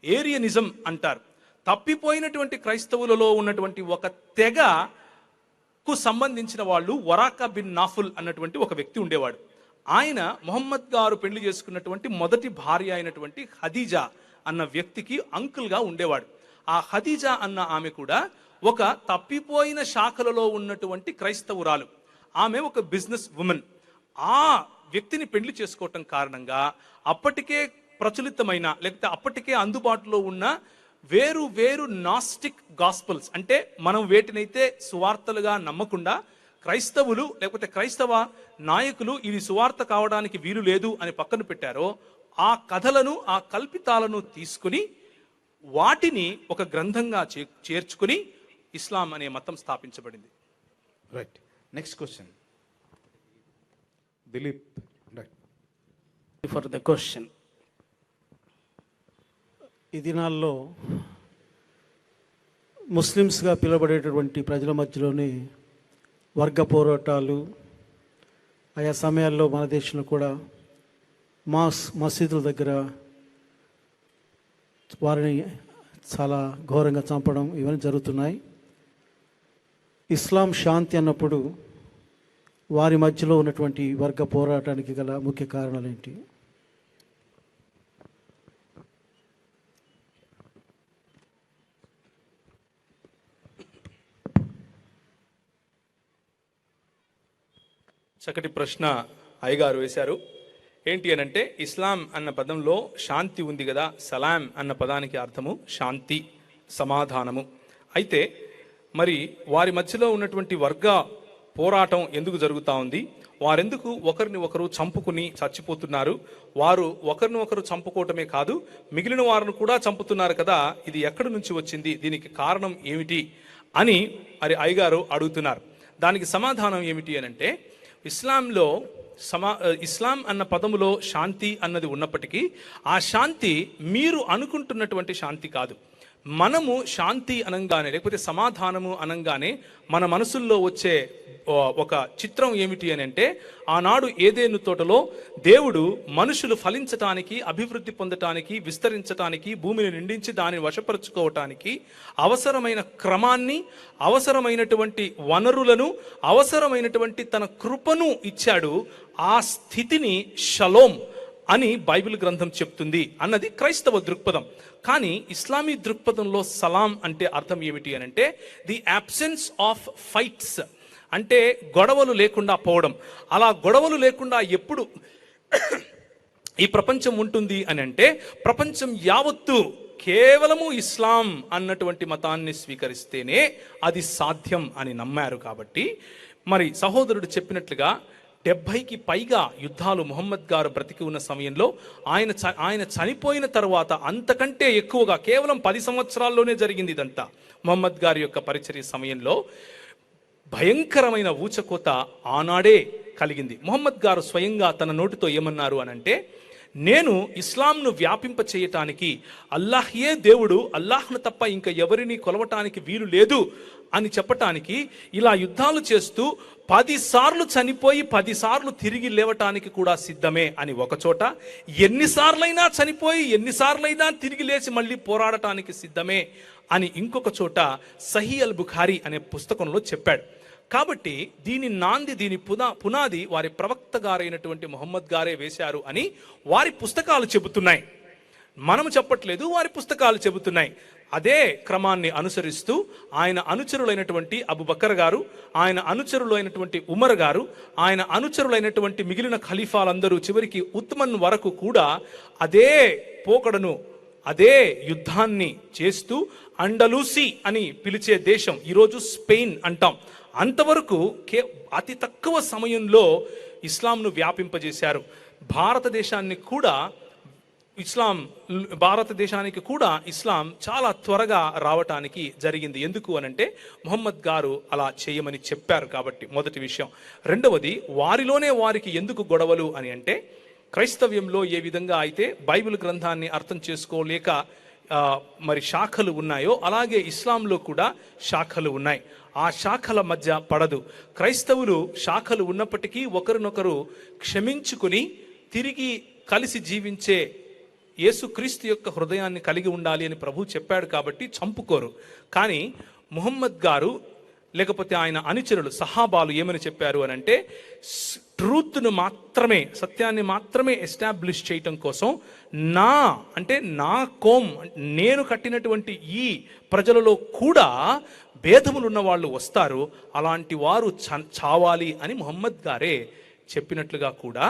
ఏరియనిజం అంటారు. తప్పిపోయినటువంటి క్రైస్తవులలో ఉన్నటువంటి ఒక తెగకు సంబంధించిన వాళ్ళు వరాకా బిన్ నాఫుల్ అన్నటువంటి ఒక వ్యక్తి ఉండేవాడు. ఆయన మొహమ్మద్ గారు పెళ్లి చేసుకున్నటువంటి మొదటి భార్య అయినటువంటి ఖదీజా అన్న వ్యక్తికి అంకుల్గా ఉండేవాడు. ఆ ఖదీజా అన్న ఆమె కూడా ఒక తప్పిపోయిన శాఖలలో ఉన్నటువంటి క్రైస్తవురాలు. ఆమె ఒక బిజినెస్ ఉమెన్. ఆ వ్యక్తిని పెళ్లి చేసుకోవటం కారణంగా అప్పటికే ప్రచురితమైన, లేకపోతే అప్పటికే అందుబాటులో ఉన్న వేరు వేరు నాస్టిక్ గాస్పల్స్, అంటే మనం వేటినైతే సువార్తలుగా నమ్మకుండా క్రైస్తవులు లేకపోతే క్రైస్తవ నాయకులు ఇది సువార్త కావడానికి వీలు లేదు అని పక్కన పెట్టారో, ఆ కథలను, ఆ కల్పితాలను తీసుకుని వాటిని ఒక గ్రంథంగా చేర్చుకుని ఇస్లాం అనే మతం స్థాపించబడింది. Right, next question. Dilip. For the question. ఈ దినాల్లో ముస్లిమ్స్గా పిలువబడేటటువంటి ప్రజల మధ్యలోనే వర్గ పోరాటాలు, ఆయా సమయాల్లో మన దేశంలో కూడా మసీదుల దగ్గర వారిని చాలా ఘోరంగా చంపడం ఇవన్నీ జరుగుతున్నాయి. ఇస్లాం శాంతి అన్నప్పుడు వారి మధ్యలో ఉన్నటువంటి వర్గ పోరాటానికి గల ముఖ్య కారణాలు ఏంటి? చక్కటి ప్రశ్న అయ్యగారు వేశారు. ఏంటి అనంటే, ఇస్లాం అన్న పదంలో శాంతి ఉంది కదా, సలాం అన్న పదానికి అర్థము శాంతి, సమాధానము. అయితే మరి వారి మధ్యలో ఉన్నటువంటి వర్గ పోరాటం ఎందుకు జరుగుతూ ఉంది? వారెందుకు ఒకరిని ఒకరు చంపుకుని చచ్చిపోతున్నారు? వారు ఒకరిని ఒకరు చంపుకోవటమే కాదు, మిగిలిన వారిని కూడా చంపుతున్నారు కదా, ఇది ఎక్కడి నుంచి వచ్చింది? దీనికి కారణం ఏమిటి అని మరి అయ్యగారు అడుగుతున్నారు. దానికి సమాధానం ఏమిటి అనంటే, ఇస్లాంలో ఇస్లాం అన్న పదములో శాంతి అన్నది ఉన్నప్పటికీ ఆ శాంతి మీరు అనుకుంటున్నటువంటి శాంతి కాదు. మనము శాంతి అనంగానే లేకపోతే సమాధానము అనంగానే మన మనసుల్లో వచ్చే ఒక చిత్రం ఏమిటి అని అంటే, ఆనాడు ఏదేను తోటలో దేవుడు మనుషులు ఫలించటానికి, అభివృద్ధి పొందటానికి, విస్తరించటానికి, భూమిని నిండించి దానిని వశపరుచుకోవటానికి అవసరమైన క్రమాన్ని, అవసరమైనటువంటి వనరులను, అవసరమైనటువంటి తన కృపను ఇచ్చాడు. ఆ స్థితిని షలోం అని బైబిల్ గ్రంథం చెప్తుంది అన్నది క్రైస్తవ దృక్పథం. కానీ ఇస్లామీ దృక్పథంలో సలాం అంటే అర్థం ఏమిటి అని అంటే, ది అబ్సెన్స్ ఆఫ్ ఫైట్స్, అంటే గొడవలు లేకుండా పోవడం. అలా గొడవలు లేకుండా ఎప్పుడు ఈ ప్రపంచం ఉంటుంది అని అంటే, ప్రపంచం యావత్తు కేవలము ఇస్లాం అన్నటువంటి మతాన్ని స్వీకరిస్తేనే అది సాధ్యం అని నమ్మారు. కాబట్టి మరి సహోదరుడు చెప్పినట్లుగా 70కి పైగా యుద్ధాలు ముహమ్మద్ గారు బ్రతికి ఉన్న సమయంలో, ఆయన చనిపోయిన తర్వాత అంతకంటే ఎక్కువగా, కేవలం 10 సంవత్సరాల్లోనే జరిగింది ఇదంతా. ముహమ్మద్ గారి యొక్క పరిచర్య సమయంలో భయంకరమైన ఊచకోత ఆనాడే కలిగింది. ముహమ్మద్ గారు స్వయంగా తన నోటితో ఏమన్నారు అనంటే, నేను ఇస్లాంను వ్యాపింప చేయటానికి అల్లాహ్యే దేవుడు, అల్లాహ్ను తప్ప ఇంకా ఎవరిని కొలవటానికి వీలు లేదు అని చెప్పటానికి ఇలా యుద్ధాలు చేస్తూ 10 సార్లు చనిపోయి 10 సార్లు తిరిగి లేవటానికి కూడా సిద్ధమే అని ఒకచోట, ఎన్నిసార్లైనా చనిపోయి ఎన్నిసార్లైనా తిరిగి లేచి మళ్ళీ పోరాడటానికి సిద్ధమే అని ఇంకొక చోట సహీ అల్ బుఖారీ అనే పుస్తకంలో చెప్పాడు. కాబట్టి దీని పునాది వారి ప్రవక్త గారైనటువంటి ముహమ్మద్ గారే వేశారు అని వారి పుస్తకాలు చెబుతున్నాయి. మనము చెప్పట్లేదు, వారి పుస్తకాలు చెబుతున్నాయి. అదే క్రమాన్ని అనుసరిస్తూ ఆయన అనుచరులైనటువంటి అబూబకర్ గారు, ఆయన అనుచరులైనటువంటి ఉమర్ గారు, ఆయన అనుచరులైనటువంటి మిగిలిన ఖలీఫాలందరూ, చివరికి ఉత్మన్ వరకు కూడా అదే పోకడను, అదే యుద్ధాన్ని చేస్తూ అండలూసి అని పిలిచే దేశం, ఈరోజు స్పెయిన్ అంటాం, అంతవరకు అతి తక్కువ సమయంలో ఇస్లాంను వ్యాపింపజేశారు. భారతదేశానికి కూడా ఇస్లాం చాలా త్వరగా రావటానికి జరిగింది. ఎందుకు అనంటే ముహమ్మద్ గారు అలా చేయమని చెప్పారు కాబట్టి, మొదటి విషయం. రెండవది, వారిలోనే వారికి ఎందుకు గొడవలు అని అంటే, క్రైస్తవ్యంలో ఏ విధంగా అయితే బైబిల్ గ్రంథాన్ని అర్థం చేసుకోలేక మరి శాఖలు ఉన్నాయో, అలాగే ఇస్లాంలో కూడా శాఖలు ఉన్నాయి. ఆ శాఖల మధ్య పడదు. క్రైస్తవులు శాఖలు ఉన్నప్పటికీ ఒకరినొకరు క్షమించుకుని తిరిగి కలిసి జీవించే యేసుక్రీస్తు యొక్క హృదయాన్ని కలిగి ఉండాలి అని ప్రభు చెప్పాడు కాబట్టి చంపుకోరు. కానీ ముహమ్మద్ గారు లేకపోతే ఆయన అనుచరులు సహాబాలు ఏమని చెప్పారు అని అంటే, ట్రూత్ను మాత్రమే, సత్యాన్ని మాత్రమే ఎస్టాబ్లిష్ చేయటం కోసం నా కోమ్, నేను కట్టినటువంటి ఈ ప్రజలలో కూడా భేదములు ఉన్న వాళ్ళు వస్తారు, అలాంటి వారు చావాలి అని ముహమ్మద్ గారే చెప్పినట్లుగా కూడా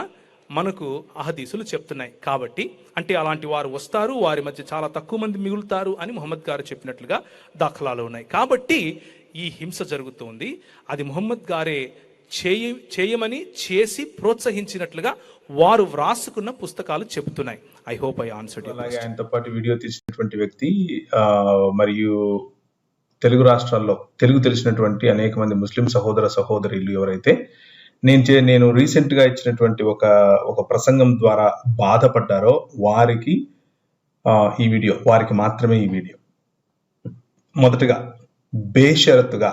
మనకు అహదీసులు చెప్తున్నాయి. కాబట్టి అంటే అలాంటి వారు వస్తారు, వారి మధ్య చాలా తక్కువ మంది మిగులుతారు అని ముహమ్మద్ గారు చెప్పినట్లుగా దాఖలాలు ఉన్నాయి. కాబట్టి ఈ హింస జరుగుతుంది. అది ముహమ్మద్ గారే చేయమని చేసి ప్రోత్సహించినట్లుగా వారు వ్రాసుకున్న పుస్తకాలు చెబుతున్నాయి. I hope I answered. అలాగే ఆయనతో పాటు వీడియో తీసినటువంటి వ్యక్తి మరియు తెలుగు రాష్ట్రాల్లో తెలుగు తెలిసినటువంటి అనేక మంది ముస్లిం సహోదర సహోదరులు ఎవరైతే నేను రీసెంట్ గా ఇచ్చినటువంటి ఒక ప్రసంగం ద్వారా బాధపడ్డారో వారికి ఈ వీడియో, వారికి మాత్రమే ఈ వీడియో. మొదటగా బేషరతుగా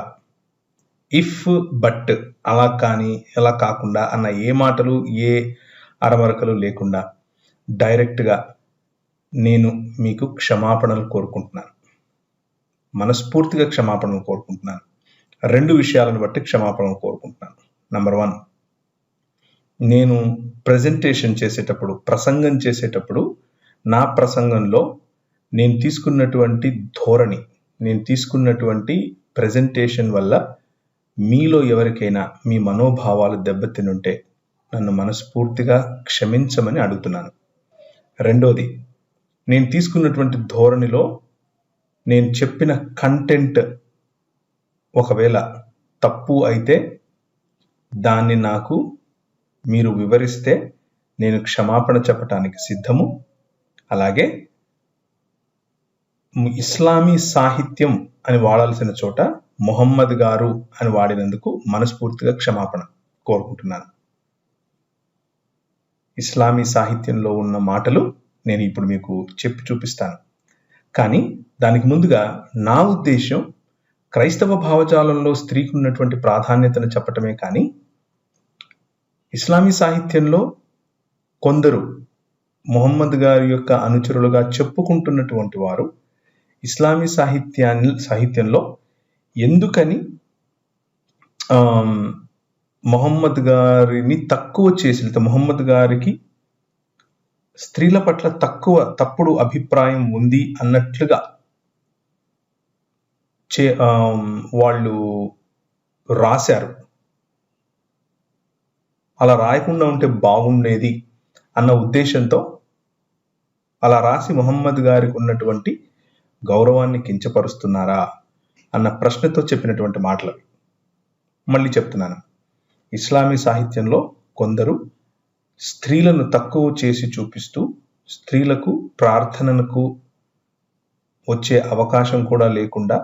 ఇఫ్ బట్ అలా కానీ ఎలా కాకుండా అన్న ఏ మాటలు ఏ అరమరకలు లేకుండా డైరెక్ట్గా నేను మీకు క్షమాపణలు కోరుకుంటున్నాను, మనస్ఫూర్తిగా క్షమాపణలు కోరుకుంటున్నాను. 2 విషయాలను బట్టి క్షమాపణలు కోరుకుంటున్నాను. నంబర్ 1, నేను ప్రజెంటేషన్ చేసేటప్పుడు, ప్రసంగం చేసేటప్పుడు నా ప్రసంగంలో నేను తీసుకున్నటువంటి ధోరణి, నేను తీసుకున్నటువంటి ప్రజెంటేషన్ వల్ల మీలో ఎవరికైనా మీ మనోభావాలు దెబ్బతినుంటే నన్ను మనస్ఫూర్తిగా క్షమించమని అడుగుతున్నాను. రెండోది, నేను తీసుకున్నటువంటి ధోరణిలో నేను చెప్పిన కంటెంట్ ఒకవేళ తప్పు అయితే దాన్ని నాకు మీరు వివరిస్తే నేను క్షమాపణ చెప్పటానికి సిద్ధము. అలాగే ఇస్లామీ సాహిత్యం అని వాడాల్సిన చోట మొహమ్మద్ గారు అని వాడినందుకు మనస్ఫూర్తిగా క్షమాపణ కోరుకుంటున్నాను. ఇస్లామీ సాహిత్యంలో ఉన్న మాటలు నేను ఇప్పుడు మీకు చెప్పి చూపిస్తాను. కానీ దానికి ముందుగా నా ఉద్దేశం క్రైస్తవ భావజాలంలో స్త్రీకి ఉన్నటువంటి ప్రాధాన్యతను చెప్పటమే కానీ ఇస్లామీ సాహిత్యంలో కొందరు ముహమ్మద్ గారి యొక్క అనుచరులుగా చెప్పుకుంటున్నటువంటి వారు ఇస్లామీ సాహిత్యంలో ఎందుకని మొహమ్మద్ గారిని తక్కువ చేసి, లేదా మొహమ్మద్ గారికి స్త్రీల పట్ల తప్పుడు అభిప్రాయం ఉంది అన్నట్లుగా వాళ్ళు రాశారు, అలా రాయకుండా ఉంటే బాగుండేది అన్న ఉద్దేశంతో అలా రాసి మొహమ్మద్ గారికి ఉన్నటువంటి గౌరవాన్ని కించపరుస్తున్నారా అన్న ప్రశ్నతో చెప్పినటువంటి మాటలు. మళ్ళీ చెప్తున్నాను, ఇస్లామీ సాహిత్యంలో కొందరు స్త్రీలను తక్కువ చేసి చూపిస్తూ స్త్రీలకు ప్రార్థనలకు వచ్చే అవకాశం కూడా లేకుండా,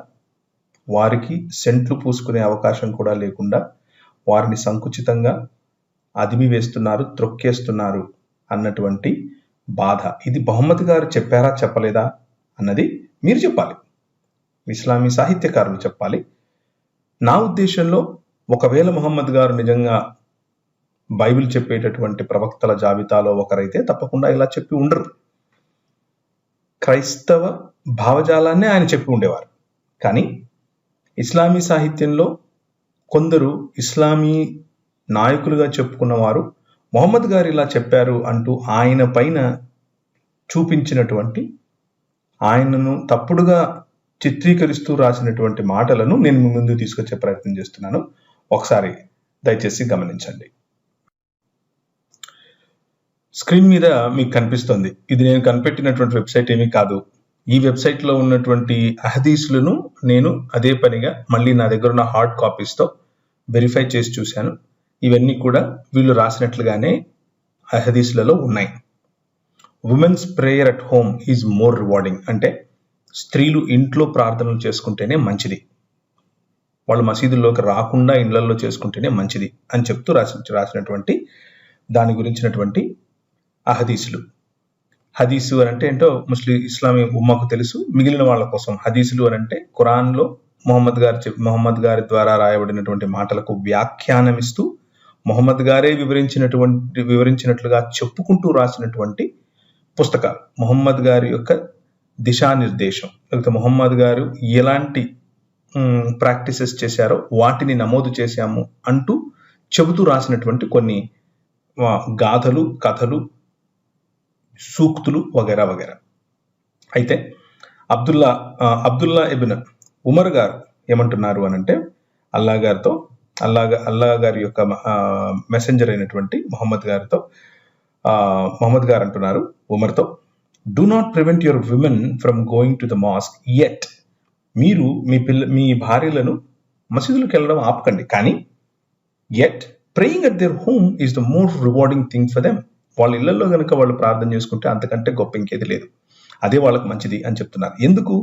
వారికి సెంట్లు పూసుకునే అవకాశం కూడా లేకుండా వారిని సంకుచితంగా అదిమి వేస్తున్నారు, త్రొక్కేస్తున్నారు అన్నటువంటి బాధ. ఇది మొహమ్మద్ గారు చెప్పారా చెప్పలేదా అన్నది మీరు చెప్పాలి, ఇస్లామీ సాహిత్యకారులు చెప్పాలి. నా ఉద్దేశంలో ఒకవేళ మొహమ్మద్ గారు నిజంగా బైబిల్ చెప్పేటటువంటి ప్రవక్తల జాబితాలో ఒకరైతే తప్పకుండా ఇలా చెప్పి ఉండరు. క్రైస్తవ భావజాలాన్నే ఆయన చెప్పి ఉండేవారు. కానీ ఇస్లామీ సాహిత్యంలో కొందరు ఇస్లామీ నాయకులుగా చెప్పుకున్న వారు మొహమ్మద్ గారు ఇలా చెప్పారు అంటూ ఆయన పైన చూపించినటువంటి, ఆయనను తప్పుడుగా చిత్రీకరిస్తూ రాసినటువంటి మాటలను నేను మీ ముందు తీసుకొచ్చే ప్రయత్నం చేస్తున్నాను. ఒకసారి దయచేసి గమనించండి. స్క్రీన్ మీద మీకు కనిపిస్తుంది, ఇది నేను కనిపెట్టినటువంటి వెబ్సైట్ ఏమీ కాదు. ఈ వెబ్సైట్లో ఉన్నటువంటి అహదీసులను నేను అదే పనిగా మళ్ళీ నా దగ్గర ఉన్న హార్డ్ కాపీస్తో వెరిఫై చేసి చూశాను. ఇవన్నీ కూడా వీళ్ళు రాసినట్లుగానే అహదీసులలో ఉన్నాయి. Women's prayer at home is more rewarding, అంటే స్త్రీలు ఇంట్లో ప్రార్థనలు చేసుకుంటేనే మంచిది, వాళ్ళు మసీదుల్లోకి రాకుండా ఇళ్లలో చేసుకుంటేనే మంచిది అని చెప్తూ రాసినటువంటి దాని గురించినటువంటి అహదీసులు. హదీసు అని అంటే ఏంటో ఇస్లామీ ఉమ్మకు తెలుసు, మిగిలిన వాళ్ళ కోసం హదీసులు అని అంటే ఖురాన్లో మొహమ్మద్ గారి ద్వారా రాయబడినటువంటి మాటలకు వ్యాఖ్యానమిస్తూ మొహమ్మద్ గారే వివరించినట్లుగా చెప్పుకుంటూ రాసినటువంటి పుస్తకాలు. మొహమ్మద్ గారి యొక్క దిశానిర్దేశం, లేకపోతే మొహమ్మద్ గారు ఎలాంటి ప్రాక్టీసెస్ చేశారో వాటిని నమోదు చేశాము అంటూ చెబుతూ రాసినటువంటి కొన్ని గాథలు, కథలు, సూక్తులు వగైరా వగైరా. అయితే అబ్దుల్లా ఇబ్న్ ఉమర్ గారు ఏమంటున్నారు అని అంటే, అల్లా గారి యొక్క మెసెంజర్ అయినటువంటి మొహమ్మద్ గారు అంటున్నారు ఉమర్తో, do not prevent your women from going to the mosque yet. మీరు మీ భార్యలను మసీదులకు వెళ్ళడం ఆపకండి, కానీ yet praying at their home is the more rewarding thing for them. వాళ్ళ ఇళ్లలో కనుక వాళ్ళు ప్రార్థన చేసుకుంటే అంతకంటే గొప్ప ఇంకేది లేదు, అదే వాళ్ళకి మంచిది అని చెప్తున్నారు. ఎందుకు,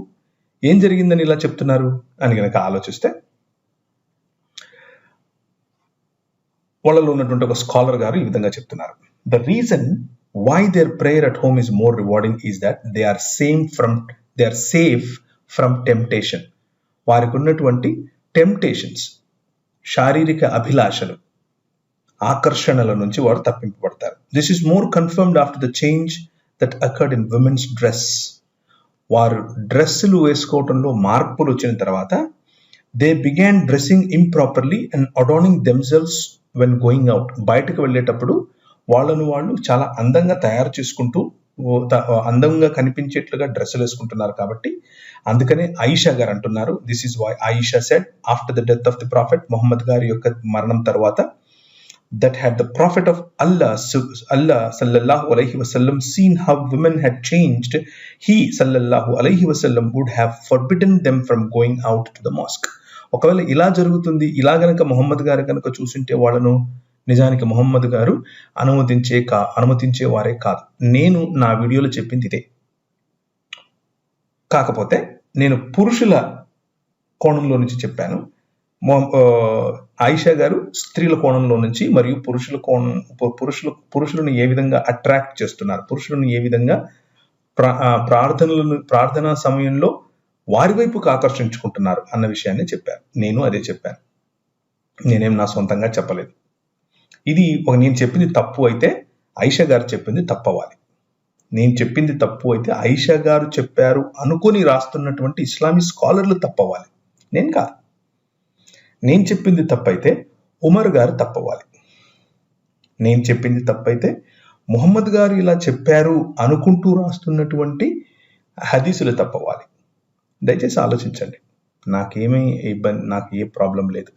ఏం జరిగిందని ఇలా చెప్తున్నారు అని కనుక ఆలోచిస్తే, వాళ్ళలో ఉన్నటువంటి ఒక స్కాలర్ గారు ఈ విధంగా చెప్తున్నారు. The reason why their prayer at home is more rewarding is that they are safe from temptation. వారికి ఉన్నటువంటి టెంప్టేషన్స్, శారీరక అభిలాషలు, ఆకర్షణల నుంచి వారు తప్పింపబడతారు. This is more confirmed after the change that occurred in women's dress. వారు డ్రెస్సులు వేసుకోవడంలో మార్పులు వచ్చిన తర్వాత they began dressing improperly and adorning themselves when going out. బయటకు వెళ్ళేటప్పుడు వాళ్ళను వాళ్ళు చాలా అందంగా తయారు చేసుకుంటూ అందంగా కనిపించేట్లుగా డ్రెస్సులు వేసుకుంటున్నారు. కాబట్టి అందుకనే ఆయిషా గారు అంటున్నారు, this is why Aisha said after the death of the prophet, Muhammad గారి యొక్క మరణం తర్వాత, that had the prophet of Allah sallallahu alaihi wasallam seen how women had changed, he sallallahu alaihi wasallam would have forbidden them from going out to the mosque. ఒకవేళ ఇలా జరుగుతుంది, ఇలా గనక మొహమ్మద్ గారు కనుక చూసింటే వాళ్ళను నిజానికి మొహమ్మద్ గారు అనుమతించే వారే కాదు. నేను నా వీడియోలో చెప్పింది ఇదే. కాకపోతే నేను పురుషుల కోణంలో నుంచి చెప్పాను, ఆయిషా గారు స్త్రీల కోణంలో నుంచి, మరియు పురుషులను ఏ విధంగా అట్రాక్ట్ చేస్తున్నారు, పురుషులను ఏ విధంగా ప్రార్థనా సమయంలో వారి వైపుకు ఆకర్షించుకుంటున్నారు అన్న విషయాన్ని చెప్పారు. నేను అదే చెప్పాను. నేనేం నా సొంతంగా చెప్పలేదు. ఇది నేను చెప్పింది తప్పు అయితే ఆయిషా గారు చెప్పింది తప్పు అవ్వాలి. నేను చెప్పింది తప్పు అయితే ఆయిషా గారు చెప్పారు అనుకుని రాస్తున్నటువంటి ఇస్లామీ స్కాలర్లు తప్పవ్వాలి, నేను కాదు. నేను చెప్పింది తప్పైతే ఉమర్ గారు తప్పవ్వాలి. నేను చెప్పింది తప్పైతే ముహమ్మద్ గారు ఇలా చెప్పారు అనుకుంటూ రాస్తున్నటువంటి హదీసులు తప్పవ్వాలి. దయచేసి ఆలోచించండి. నాకేమీ ఇబ్బంది, నాకు ఏ ప్రాబ్లం లేదు.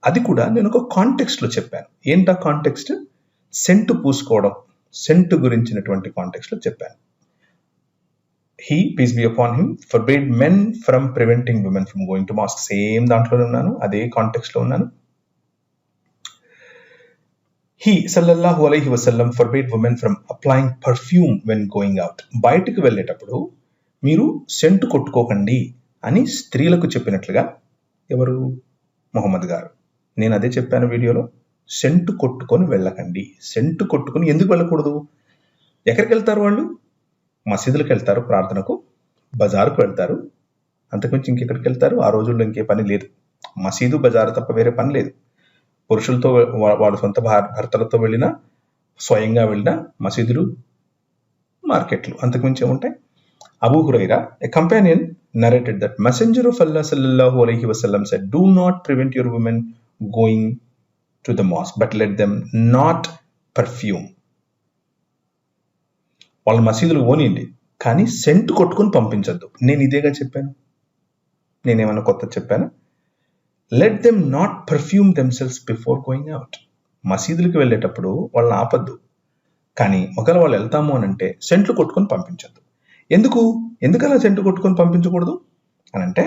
అది కూడా నేను ఒక కాంటెక్స్ట్లో చెప్పాను. ఏంటా కాంటెక్స్ట్? సెంటు పూసుకోవడం, సెంటు గురించినటువంటి కాంటెక్స్ట్లో చెప్పాను. He, peace be upon him, forbade men from preventing women from going to mosque. Same దాంట్లోనే ఉన్నాను, అదే కాంటెక్స్ట్లో ఉన్నాను. He sallallahu alayhi wasallam forbade women from applying perfume when going out. బయటికి వెళ్ళేటప్పుడు మీరు సెంటు కొట్టుకోకండి అని స్త్రీలకు చెప్పినట్లుగా ఎవరు? మొహమ్మద్ గారు. నేను అదే చెప్పాను వీడియోలో. సెంటు కొట్టుకొని వెళ్ళకండి. సెంటు కొట్టుకొని ఎందుకు వెళ్ళకూడదు? ఎక్కడికి వెళ్తారు వాళ్ళు? మసీదులకు వెళ్తారు ప్రార్థనకు, బజారుకు వెళ్తారు, అంతకుమించి ఇంకెక్కడికి వెళ్తారు? ఆ రోజుల్లో ఇంకే పని లేదు. మసీదు బజారు తప్ప వేరే పని లేదు. పురుషులతో వాళ్ళ సొంత భర్తలతో వెళ్ళినా, స్వయంగా వెళ్ళినా మసీదులు, మార్కెట్లు, అంతకుమించి ఉంటాయి. Abu Hurairah, a companion, narrated that Messenger of Allah sallallahu alaihi wasallam said, "Do not prevent your women going to the mosque, but let them not perfume." వాళ్ళ మసీదులు పోనీయండి, కానీ సెంటు కొట్టుకొని పంపించద్దు. నేను ఇదేగా చెప్పాను. నేనేమన్నా కొత్త చెప్పాను? Let them not perfume themselves before going out. మసీదులకు వెళ్ళేటప్పుడు వాళ్ళని ఆపద్దు, కానీ ఒకవేళ వాళ్ళు వెళ్తాము అని అంటే సెంట్లు కొట్టుకొని పంపించద్దు. ఎందుకు అలా సెంటు కొట్టుకొని పంపించకూడదు అని అంటే,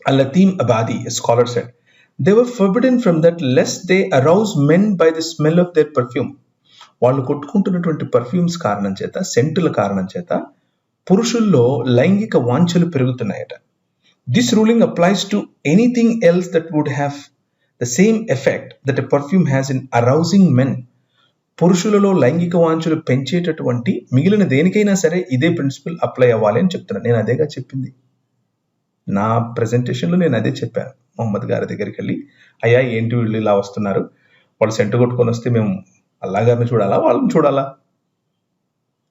అల్-లతీమ్ అబాది, scholar said, they were forbidden from that lest they arouse men by the smell of their perfume. వాళ్ళు కొట్టుకుంటున్నటువంటి పర్ఫ్యూమ్స్ కారణం చేత, సెంటుల కారణం చేత పురుషుల్లో లైంగిక వాంఛలు పెరుగుతున్నాయట. This ruling applies to anything else that would have the same effect that a perfume has in arousing men. పురుషులలో లైంగిక వాంఛలు పెంచేటటువంటి మిగిలిన దేనికైనా సరే ఇదే ప్రిన్సిపల్ అప్లై అవ్వాలి అని చెప్తున్నాను. నేను అదేగా చెప్పింది. నా ప్రెజెంటేషన్లో నేను అదే చెప్పాను. మొహమ్మద్ గారి దగ్గరికి వెళ్ళి, అయ్యా ఏంటి వీళ్ళు ఇలా వస్తున్నారు, వాళ్ళు సెంటు కొట్టుకొని వస్తే మేము అల్లా గారిని చూడాలా, వాళ్ళని చూడాలా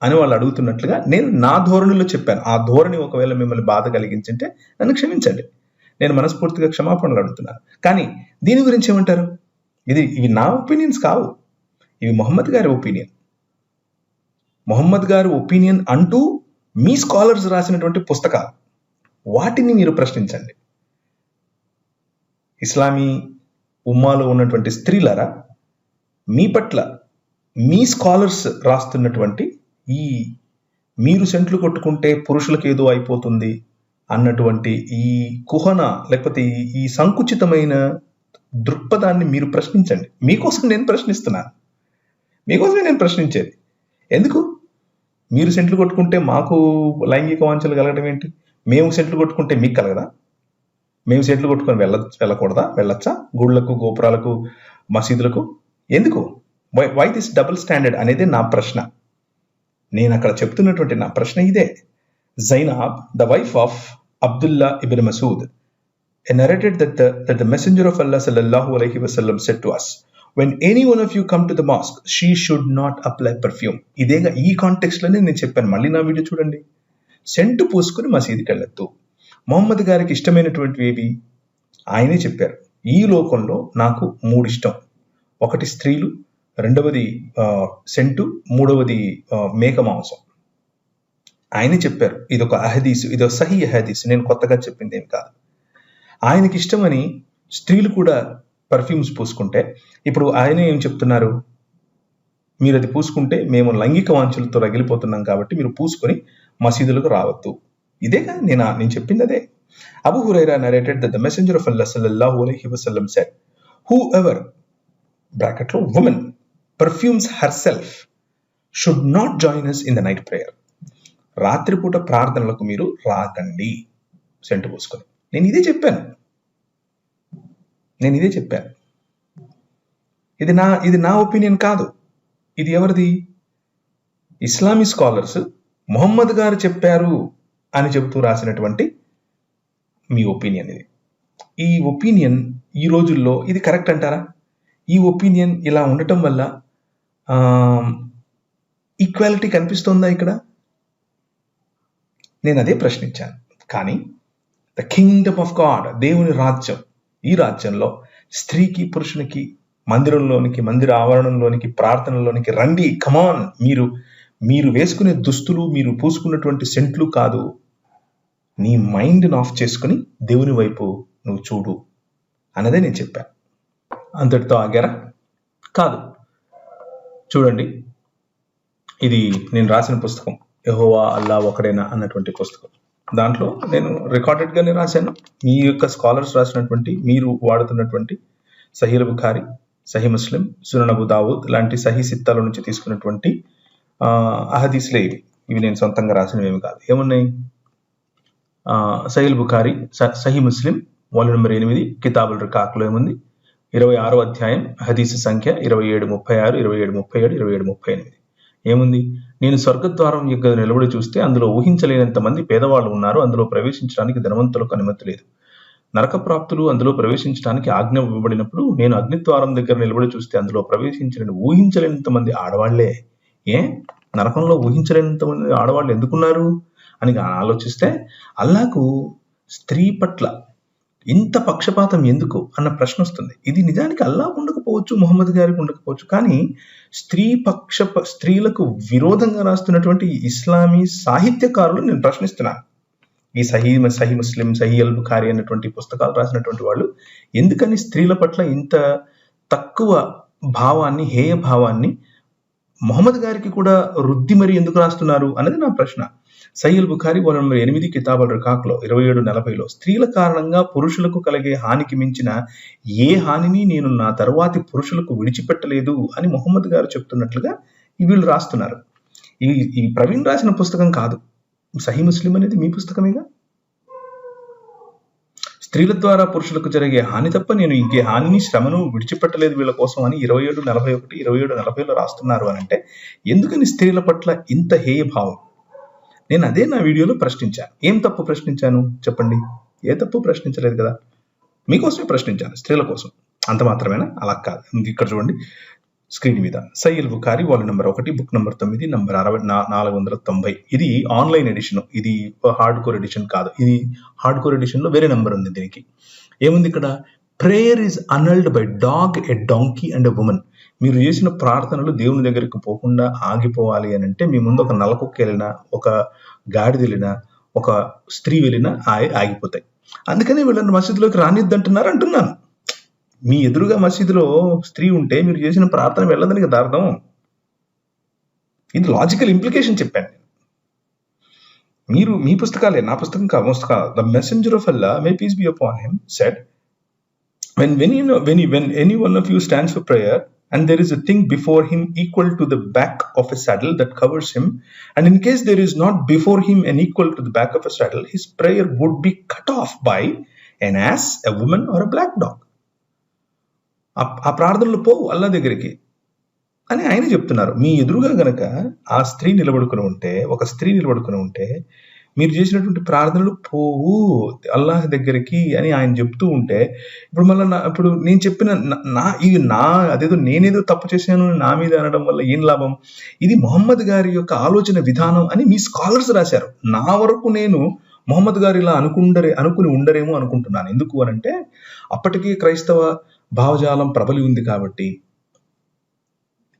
అని వాళ్ళు అడుగుతున్నట్లుగా నేను నా ధోరణిలో చెప్పాను. ఆ ధోరణి ఒకవేళ మిమ్మల్ని బాధ కలిగించింటే నన్ను క్షమించండి. నేను మనస్ఫూర్తిగా క్షమాపణలు అడుగుతున్నాను. కానీ దీని గురించి ఏమంటారు? ఇవి నా ఒపీనియన్స్ కావు, ఇవి మొహమ్మద్ గారి ఒపీనియన్. మొహమ్మద్ గారి ఒపీనియన్ అంటూ మీ స్కాలర్స్ రాసినటువంటి పుస్తకాలు, వాటిని మీరు ప్రశ్నించండి. ఇస్లామీ ఉమ్మాలో ఉన్నటువంటి స్త్రీలారా, మీ పట్ల మీ స్కాలర్స్ రాస్తున్నటువంటి ఈ మీరు సెంట్లు కొట్టుకుంటే పురుషులకు ఏదో అయిపోతుంది అన్నటువంటి ఈ కుహన, లేకపోతే ఈ సంకుచితమైన దృక్పథాన్ని మీరు ప్రశ్నించండి. మీకోసం నేను ప్రశ్నిస్తున్నాను, మీకోసమే నేను ప్రశ్నించేది. ఎందుకు? మీరు సెంట్లు కొట్టుకుంటే మాకు లైంగిక వాంఛలు కలగడం ఏంటి? మేము సెంట్లు కొట్టుకుంటే మీకు కలగదా? మేము సెంట్లు కొట్టుకొని వెళ్ళకూడదా? వెళ్ళొచ్చా? గుళ్ళకు, గోపురాలకు, మసీదులకు? ఎందుకు? వై దిస్ డబుల్ స్టాండర్డ్ అనేది నా ప్రశ్న. నేను అక్కడ చెప్తున్నటువంటి నా ప్రశ్న ఇదే. Zainab, the wife of Abdullah ibn Masud, narrated that the messenger of Allah sallallahu alaihi wasallam said to us, when any one of you come to the mosque, she should not apply perfume. ఇదేగా ఈ context లోనే నేను చెప్పాను. మళ్ళీ నా video చూడండి. Scent పూసుకుని మసీదుకి వెళ్ళొద్దు. మొహమ్మద్ గారికి ఇష్టమైనటువంటివి ఏవి ఆయనే చెప్పారు. ఈ లోకంలో నాకు 3 ఇష్టం. ఒకటి స్త్రీలు, రెండవది సెంటు, మూడవది మేక మాంసం. ఆయనే చెప్పారు. ఇదొక అహదీసు, ఇదొక సహీ అహదీసు, నేను కొత్తగా చెప్పింది ఏం కాదు. ఆయనకి ఇష్టమని స్త్రీలు కూడా పర్ఫ్యూమ్స్ పూసుకుంటే, ఇప్పుడు ఆయన ఏం చెప్తున్నారు? మీరు అది పూసుకుంటే మేము లైంగిక వాంఛలతో రగిలిపోతున్నాం కాబట్టి మీరు పూసుకొని మసీదులకు రావద్దు. ఇదేగా నేను చెప్పింది అదే. Abu Hurairah narrated that the messenger of Allah sallallahu alaihi wasallam said, whoever (bracket lo woman) perfumes herself should not join us in the night prayer. రాత్రిపూట ప్రార్థనలకు మీరు రాకండి సెంటు పూసుకొని. నేను ఇదే చెప్పాను. ఇది నా ఒపీనియన్ కాదు. ఇది ఎవరిది? ఇస్లామీ స్కాలర్స్ మొహమ్మద్ గారు చెప్పారు అని చెబుతూ రాసినటువంటి మీ ఒపీనియన్ ఇది. ఈ ఒపీనియన్ ఈ రోజుల్లో ఇది కరెక్ట్ అంటారా? ఈ ఒపీనియన్ ఇలా ఉండటం వల్ల ఈక్వాలిటీ కనిపిస్తుందా ఇక్కడ? నేను అదే ప్రశ్నించాను. కానీ ద కింగ్డమ్ ఆఫ్ గాడ్, దేవుని రాజ్యం, ఈ రాజ్యంలో స్త్రీకి పురుషునికి మందిరంలోనికి, మందిర ఆవరణంలోనికి, ప్రార్థనలోనికి రండి, కమాన్. మీరు వేసుకునే దుస్తులు, మీరు పూసుకున్నటువంటి సెంట్లు కాదు, నీ మైండ్ని ఆఫ్ చేసుకుని దేవుని వైపు నువ్వు చూడు అన్నదే నేను చెప్పాను. అంతటితో ఆగారా? కాదు. చూడండి, ఇది నేను రాసిన పుస్తకం, యెహోవా అల్లా ఒకడేనా అన్నటువంటి పుస్తకం. దాంట్లో నేను రికార్డెడ్గానే రాశాను. మీ యొక్క స్కాలర్స్ రాసినటువంటి, మీరు వాడుతున్నటువంటి సహీల్ బుఖారీ, సహీ ముస్లిం, సునన్ అబూ దావూద్ లాంటి సహీ సిత్తాల నుంచి తీసుకున్నటువంటి అహదీస్లే ఇవి నేను సొంతంగా రాసినవి ఏమి కాదు. ఏమున్నాయి? సహీల్ బుఖారీ, సహీ ముస్లిం వాల్యూమ్ నెంబర్ 8 కితాబుల్ రికాక్లో ఏముంది? 26వ అధ్యాయం హదీసు సంఖ్య 2736, 2737, 2738 ఏముంది? నేను స్వర్గద్వారం యొక్క నిలబడి చూస్తే అందులో ఊహించలేనంత మంది పేదవాళ్ళు ఉన్నారు. అందులో ప్రవేశించడానికి ధనవంతులకు అనుమతి లేదు. నరక ప్రాప్తులు అందులో ప్రవేశించడానికి ఆజ్ఞ ఇవ్వబడినప్పుడు నేను అగ్నిద్వారం దగ్గర నిలబడి చూస్తే అందులో ఊహించలేనంత మంది ఆడవాళ్లే. నరకంలో ఊహించలేనంత మంది ఆడవాళ్ళు ఎందుకున్నారు అని ఆలోచిస్తే అల్లాకు స్త్రీ పట్ల ఇంత పక్షపాతం ఎందుకు అన్న ప్రశ్న వస్తుంది. ఇది నిజానికి అల్లాకు ఉండకపోవచ్చు, ముహమ్మద్ గారికి ఉండకపోవచ్చు, కానీ స్త్రీలకు విరోధంగా రాస్తున్నటువంటి ఇస్లామీ సాహిత్యకారులు నేను ప్రశ్నిస్తున్నాను. ఈ సహీ ముస్లిం, సహీ అల్ బుఖారీ అన్నటువంటి పుస్తకాలు రాసినటువంటి వాళ్ళు ఎందుకని స్త్రీల పట్ల ఇంత తక్కువ భావాన్ని, హేయ భావాన్ని మొహమ్మద్ గారికి కూడా రుద్ది మరి ఎందుకు రాస్తున్నారు అన్నది నా ప్రశ్న. సహీల్ బుఖారీ వాల్యూమ్ నెంబర్ 8 కితాబుల్ రికాక్లో 2740 స్త్రీల కారణంగా పురుషులకు కలిగే హానికి మించిన ఏ హానిని నేను నా తరువాతి పురుషులకు విడిచిపెట్టలేదు అని మొహమ్మద్ గారు చెప్తున్నట్లుగా వీళ్ళు రాస్తున్నారు. ఈ ప్రవీణ్ రాసిన పుస్తకం కాదు. సహీ ముస్లిం అనేది మీ పుస్తకమేగా. స్త్రీల ద్వారా పురుషులకు జరిగే హాని తప్ప నేను ఇంకే హానిని, శ్రమను విడిచిపెట్టలేదు వీళ్ళ కోసం అని 2741, 2740లో రాస్తున్నారు అని అంటే ఎందుకని స్త్రీల పట్ల ఇంత హేయ భావం? నేను అదే నా వీడియోలో ప్రశ్నించాను. ఏం తప్పు ప్రశ్నించాను చెప్పండి? ఏ తప్పు ప్రశ్నించలేదు కదా. మీకోసమే ప్రశ్నించాను, స్త్రీల కోసం. అంత మాత్రమేనా? అలా కాదు. ఇక్కడ చూడండి స్క్రీన్ మీద, సహీల్ Bukhari volume number 1 book number 9 number 490. ఇది ఆన్లైన్ ఎడిషన్, ఇది హార్డ్ కోర్ ఎడిషన్ కాదు. ఇది హార్డ్ కోర్ ఎడిషన్ లో వేరే నెంబర్ ఉంది. దీనికి ఏముంది ఇక్కడ? Prayer is annulled by dog, a donkey and a woman. మీరు చేసిన ప్రార్థనలు దేవుని దగ్గరికి పోకుండా ఆగిపోవాలి అని అంటే మీ ముందు ఒక నలకొక్క వెళ్ళినా, ఒక గాడిద వెళ్ళినా, ఒక స్త్రీ వెళ్ళినా ఆగిపోతాయి. అందుకని వీళ్ళని మసీదులోకి రానిద్దంటున్నారు అంటున్నాను. మీ ఎదురుగా మసీదులో స్త్రీ ఉంటే మీరు చేసిన ప్రార్థన వెళ్ళదని కదా అర్థం. ఇది లాజికల్ ఇంప్లికేషన్ చెప్పాను. మీరు మీ పుస్తకాలే, నా పుస్తకం కాదు. The messenger of Allah, may peace be upon him, said when any one of you stands for prayer and there is a thing before him equal to the back of a saddle that covers him, and in case there is not before him an equal to the back of a saddle, his prayer would be cut off by an ass, a woman or a black dog. ఆ ప్రార్థనలు పోవు అల్లా దగ్గరికి అని ఆయన చెప్తున్నారు. మీ ఎదురుగా గనక ఆ స్త్రీ నిలబడుకుని ఉంటే, ఒక స్త్రీ నిలబడుకుని ఉంటే మీరు చేసినటువంటి ప్రార్థనలు పోవు అల్లాహ్ దగ్గరికి అని ఆయన చెప్తూ ఉంటే, ఇప్పుడు మళ్ళీ ఇప్పుడు నేను చెప్పిన అదేదో నేనేదో తప్పు చేశాను నా మీద అనడం వల్ల ఏం లాభం? ఇది మొహమ్మద్ గారి యొక్క ఆలోచన విధానం అని మీ స్కాలర్స్ రాశారు. నా వరకు నేను మొహమ్మద్ గారు ఇలా అనుకుని ఉండరేమో అనుకుంటున్నాను. ఎందుకు అనంటే అప్పటికీ క్రైస్తవ భావజాలం ప్రబలి ఉంది కాబట్టి,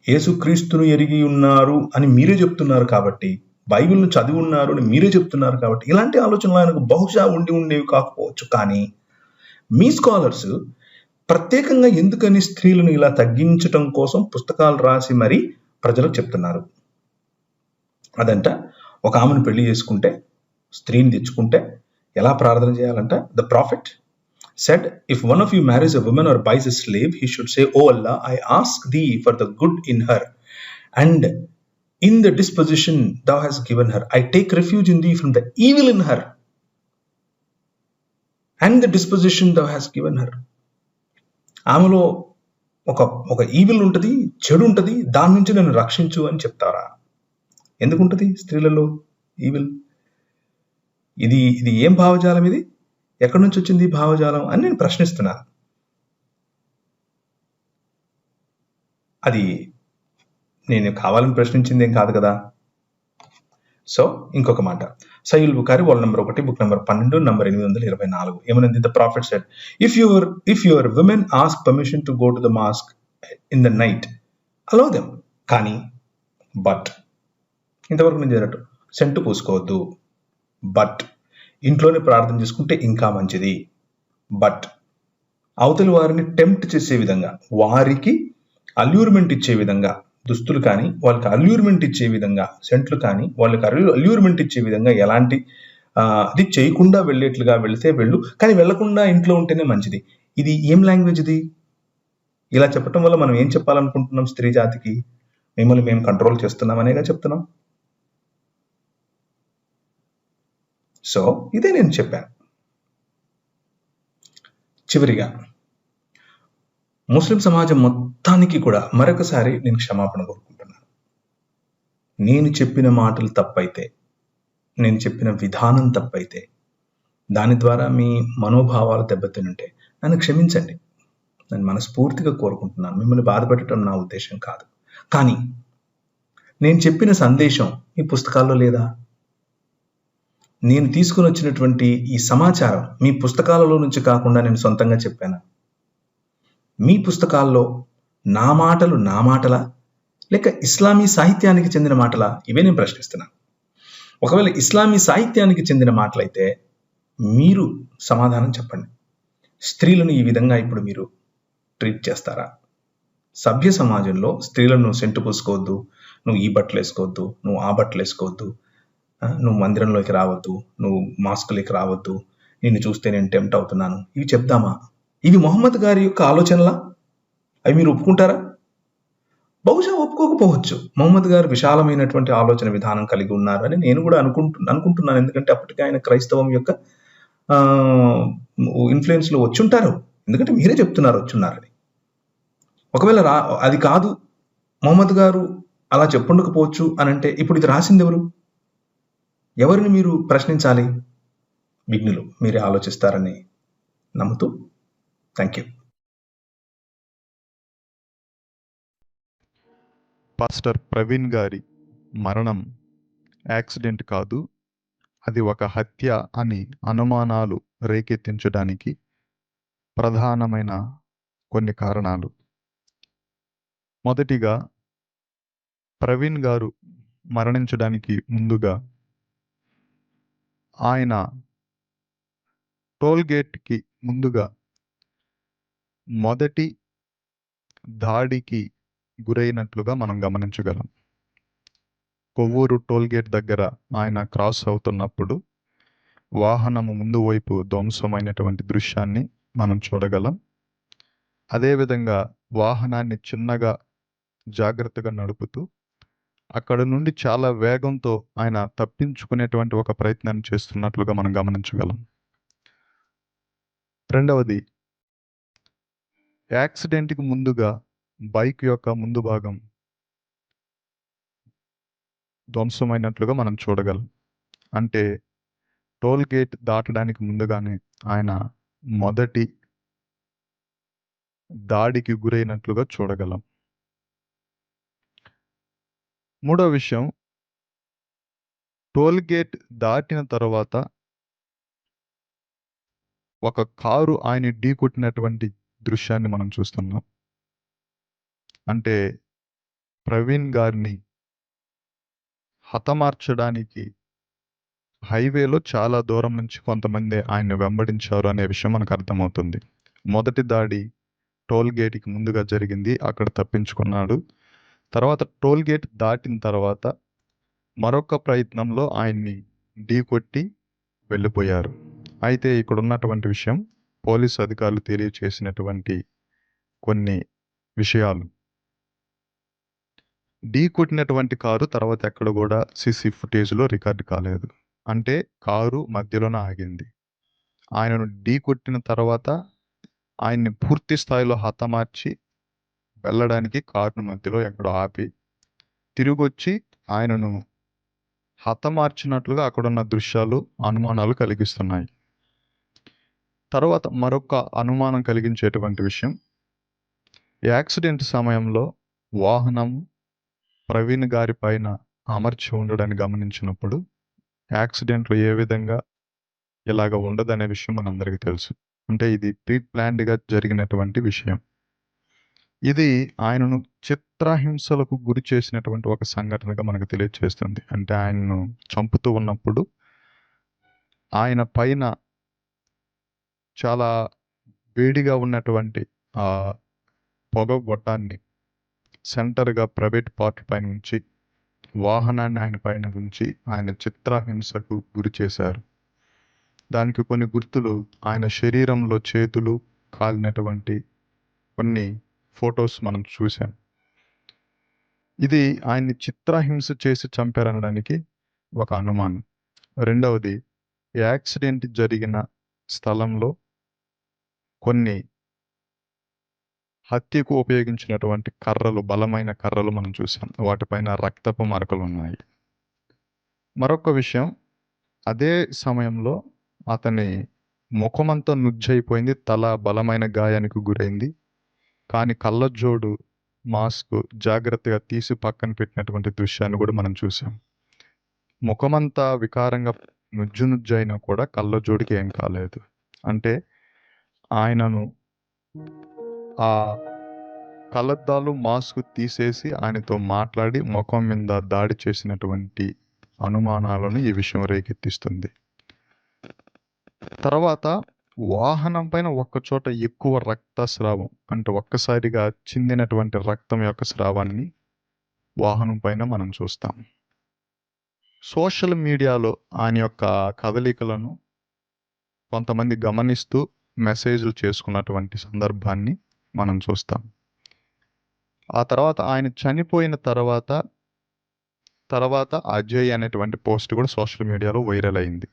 యేసుక్రీస్తును ఎరిగి ఉన్నారు అని మీరే చెప్తున్నారు కాబట్టి, బైబిల్ను చదివి ఉన్నారు అని మీరే చెప్తున్నారు కాబట్టి ఇలాంటి ఆలోచనలు ఆయనకు బహుశా ఉండేవి కాకపోవచ్చు. కానీ మీ స్కాలర్స్ ప్రత్యేకంగా ఎందుకని స్త్రీలను ఇలా తగ్గించటం కోసం పుస్తకాలు రాసి మరీ ప్రజలకు చెప్తున్నారు. అదంట, ఒక ఆమెను పెళ్లి చేసుకుంటే, స్త్రీని తెచ్చుకుంటే ఎలా ప్రార్థన చేయాలంట? The profit said, if one of you marries a woman or buys a slave, he should say, "O Allah, I ask thee for the good in her, and in the disposition thou hast given her. I take refuge in thee from the evil in her, and the disposition thou hast given her." ఆమెలో ఒక evil ఉంటుంది, చెడు ఉంటుంది, దాని నుంచి నన్ను రక్షించు అని చెప్తారా? ఎందుకుంటుంది స్త్రీలలో ఈవిల్. ఇది ఇది ఏం భావజాలం ఇది? ఎక్కడి నుంచి వచ్చింది ఈ భావజాలం అని నేను ప్రశ్నిస్తున్నాను. అది నేను కావాలని ప్రశ్నించింది ఏం కాదు కదా. సో ఇంకొక మాట, సహీహుల్ Bukhari vol number 1 book number 12 number 824 ఏమనంది? The prophet said, if your women ask permission to go to the mosque in the night, allow them. కానీ బట్ ఇంతవరకు నేను చేసినట్టు సెంటు పూసుకోవద్దు. బట్ ఇంట్లోనే ప్రార్థన చేసుకుంటే ఇంకా మంచిది. బట్ అవతలి వారిని టెంప్ట్ చేసే విధంగా, వారికి అల్యూర్మెంట్ ఇచ్చే విధంగా దుస్తులు కానీ, వాళ్ళకి అల్యూర్మెంట్ ఇచ్చే విధంగా సెంట్లు కానీ, వాళ్ళకి అల్యూర్మెంట్ ఇచ్చే విధంగా ఎలాంటి అది చేయకుండా వెళ్ళేట్లుగా వెళితే వెళ్ళు, కానీ వెళ్లకుండా ఇంట్లో ఉంటేనే మంచిది. ఇది ఏం లాంగ్వేజ్ ఇది? ఇలా చెప్పటం వల్ల మనం ఏం చెప్పాలనుకుంటున్నాం? స్త్రీ జాతికి మిమ్మల్ని మేము కంట్రోల్ చేస్తున్నాం అనేగా చెప్తున్నాం. సో ఇదే నేను చెప్పాను. చివరిగా ముస్లిం సమాజం మొత్తానికి కూడా మరొకసారి నేను క్షమాపణ కోరుకుంటున్నాను. నేను చెప్పిన మాటలు తప్పైతే, నేను చెప్పిన విధానం తప్పైతే, దాని ద్వారా మీ మనోభావాలు దెబ్బతినుంటే నన్ను క్షమించండి. నేను మనస్ఫూర్తిగా కోరుకుంటున్నాను. మిమ్మల్ని బాధపెట్టడం నా ఉద్దేశం కాదు. కానీ నేను చెప్పిన సందేశం ఈ పుస్తకాల్లో లేదా? నేను తీసుకుని వచ్చినటువంటి ఈ సమాచారం మీ పుస్తకాలలో నుంచి కాకుండా నేను సొంతంగా చెప్పాను. మీ పుస్తకాల్లో నా మాటలు నా మాటలా, లేక ఇస్లామీ సాహిత్యానికి చెందిన మాటలా? ఇవే నేను ప్రశ్నిస్తున్నాను. ఒకవేళ ఇస్లామీ సాహిత్యానికి చెందిన మాటలైతే మీరు సమాధానం చెప్పండి. స్త్రీలను ఈ విధంగా ఇప్పుడు మీరు ట్రీట్ చేస్తారా? సభ్య సమాజంలో స్త్రీలను నువ్వు సెంటు పూసుకోవద్దు, నువ్వు ఈ బట్టలు వేసుకోవద్దు, నువ్వు ఆ బట్టలు వేసుకోవద్దు, నువ్వు మందిరంలోకి రావద్దు, నువ్వు మాస్కులకి రావద్దు, నిన్ను చూస్తే నేను టెంప్ట్ అవుతున్నాను, ఇవి చెప్దామా? ఇవి మొహమ్మద్ గారి యొక్క ఆలోచనలా? అవి మీరు ఒప్పుకుంటారా? బహుశా ఒప్పుకోకపోవచ్చు. మొహమ్మద్ గారు విశాలమైనటువంటి ఆలోచన విధానం కలిగి ఉన్నారు అని నేను కూడా అనుకుంటున్నాను. ఎందుకంటే అప్పటికే ఆయన క్రైస్తవం యొక్క ఇన్ఫ్లుయెన్స్లో వచ్చుంటారు. ఎందుకంటే మీరే చెప్తున్నారు వచ్చున్నారని. ఒకవేళ అది కాదు, మొహమ్మద్ గారు అలా చెప్పుండకపోవచ్చు అని అంటే ఇప్పుడు ఇది రాసింది ఎవరు? ఎవరిని మీరు ప్రశ్నించాలి? విఘ్నులు. మీరే ఆలోచిస్తారని నమ్ముతూ థ్యాంక్ యూ. పాస్టర్ ప్రవీణ్ గారి మరణం యాక్సిడెంట్ కాదు, అది ఒక హత్య అని అనుమానాలు రేకెత్తించడానికి ప్రధానమైన కొన్ని కారణాలు. మొదటిగా, ప్రవీణ్ గారు మరణించడానికి ముందుగా ఆయన టోల్గేట్కి ముందుగా మొదటి దాడికి గురైనట్లుగా మనం గమనించగలం. కొవ్వూరు టోల్గేట్ దగ్గర ఆయన క్రాస్ అవుతున్నప్పుడు వాహనము ముందు వైపు ధ్వంసమైనటువంటి దృశ్యాన్ని మనం చూడగలం. అదేవిధంగా వాహనాన్ని చిన్నగా జాగ్రత్తగా నడుపుతూ అక్కడ నుండి చాలా వేగంతో ఆయన తప్పించుకునేటువంటి ఒక ప్రయత్నాన్ని చేస్తున్నట్లుగా మనం గమనించగలం. రెండవది, యాక్సిడెంట్కి ముందుగా బైక్ యొక్క ముందు భాగం ధ్వంసమైనట్లుగా మనం చూడగలం. అంటే టోల్ గేట్ దాటడానికి ముందుగానే ఆయన మొదటి దాడికి గురైనట్లుగా చూడగలం. మూడో విషయం, టోల్ గేట్ దాటిన తర్వాత ఒక కారు ఆయన ఢీకొట్టినటువంటి దృశ్యాన్ని మనం చూస్తున్నాం. అంటే ప్రవీణ్ గారిని హతమార్చడానికి హైవేలో చాలా దూరం నుంచి కొంతమంది ఆయన్ని వెంబడించారు అనే విషయం మనకు అర్థమవుతుంది. మొదటి దాడి టోల్ గేట్కి ముందుగా జరిగింది, అక్కడ తప్పించుకున్నాడు. తర్వాత టోల్ గేట్ దాటిన తర్వాత మరొక ప్రయత్నంలో ఆయన్ని ఢీకొట్టి వెళ్ళిపోయారు. అయితే ఇక్కడ ఉన్నటువంటి విషయం, పోలీసు అధికారులు తెలియచేసినటువంటి కొన్ని విషయాలు. ఢీకొట్టినటువంటి కారు తర్వాత ఎక్కడ కూడా సీసీ ఫుటేజ్లో రికార్డు కాలేదు. అంటే కారు మధ్యలోనే ఆగింది. ఆయనను ఢీకొట్టిన తర్వాత ఆయన్ని పూర్తి స్థాయిలో హతమార్చి వెళ్ళడానికి కారును మధ్యలో ఎక్కడో ఆపి తిరిగొచ్చి ఆయనను హతమార్చినట్లుగా అక్కడున్న దృశ్యాలు అనుమానాలు కలిగిస్తున్నాయి. తర్వాత మరొక అనుమానం కలిగించేటువంటి విషయం, యాక్సిడెంట్ సమయంలో వాహనం ప్రవీణ్ గారి పైన అమర్చి ఉండడాన్ని గమనించినప్పుడు యాక్సిడెంట్లు ఏ విధంగా ఇలాగ ఉండదనే విషయం మనందరికీ తెలుసు. అంటే ఇది ప్రీ ప్లాన్డ్గా జరిగినటువంటి విషయం. ఇది ఆయనను చిత్రహింసలకు గురి చేసినటువంటి ఒక సంఘటనగా మనకు తెలియజేస్తుంది. అంటే ఆయనను చంపుతూ ఉన్నప్పుడు ఆయన పైన చాలా వేడిగా ఉన్నటువంటి ఆ పొగ గొట్టాన్ని సెంటర్గా ప్రైవేట్ పార్ట్ పైన ఉంచి వాహనాన్ని ఆయన పైన ఉంచి ఆయన చిత్రహింసకు గురి చేశారు. దానికి కొన్ని గుర్తులు ఆయన శరీరంలో చేతులు కాలినటువంటి కొన్ని ఫొటోస్ మనం చూసాం. ఇది ఆయన్ని చిత్రహింస చేసి చంపారనడానికి ఒక అనుమానం. రెండవది, యాక్సిడెంట్ జరిగిన స్థలంలో కొన్ని హత్యకు ఉపయోగించినటువంటి కర్రలు, బలమైన కర్రలు మనం చూసాం. వాటిపైన రక్తపు మరకలు ఉన్నాయి. మరొక విషయం, అదే సమయంలో అతని ముఖమంతా నుజ్జైపోయింది, తల బలమైన గాయానికి గురైంది. కానీ కళ్ళజోడు, మాస్క్ జాగ్రత్తగా తీసి పక్కన పెట్టినటువంటి దృశ్యాన్ని కూడా మనం చూసాం. ముఖమంతా వికారంగా నుజ్జైనా కూడా కళ్ళజోడికి ఏం కాలేదు. అంటే ఆయనను ఆ కళ్ళద్దాలు, మాస్క్ తీసేసి ఆయనతో మాట్లాడి ముఖం మీద దాడి చేసినటువంటి అనుమానాలను ఈ విషయం రేకెత్తిస్తుంది. తర్వాత వాహనం పైన ఒక్కచోట ఎక్కువ రక్తస్రావం, అంటే ఒక్కసారిగా చిందినటువంటి రక్తం యొక్క స్రావాన్ని వాహనం పైన మనం చూస్తాం. సోషల్ మీడియాలో ఆయన యొక్క కదలికలను కొంతమంది గమనిస్తూ మెసేజ్లు చేసుకున్నటువంటి సందర్భాన్ని మనం చూస్తాం. ఆ తర్వాత ఆయన చనిపోయిన తర్వాత అజయ్ అనేటువంటి పోస్ట్ కూడా సోషల్ మీడియాలో వైరల్ అయింది.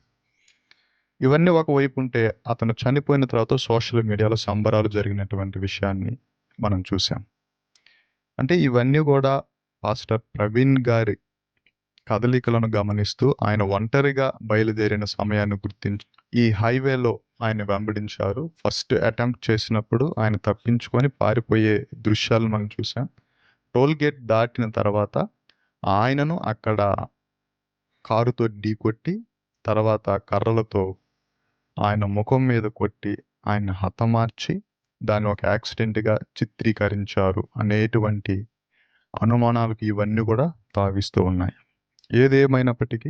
ఇవన్నీ ఒకవైపు ఉంటే, అతను చనిపోయిన తర్వాత సోషల్ మీడియాలో సంబరాలు జరిగినటువంటి విషయాన్ని మనం చూసాం. అంటే ఇవన్నీ కూడా పాస్టర్ ప్రవీణ్ గారి కదలికలను గమనిస్తూ ఆయన ఒంటరిగా బయలుదేరిన సమయాన్ని గుర్తించి ఈ హైవేలో ఆయన వెంబడించారు. ఫస్ట్ అటెంప్ట్ చేసినప్పుడు ఆయన తప్పించుకొని పారిపోయే దృశ్యాలు మనం చూసాం. టోల్ గేట్ దాటిన తర్వాత ఆయనను అక్కడ కారుతో ఢీకొట్టి, తర్వాత కర్రలతో ఆయన ముఖం మీద కొట్టి ఆయన హతమార్చి దాన్ని ఒక యాక్సిడెంట్గా చిత్రీకరించారు అనేటువంటి అనుమానాలకు ఇవన్నీ కూడా తావిస్తూ ఉన్నాయి. ఏదేమైనప్పటికీ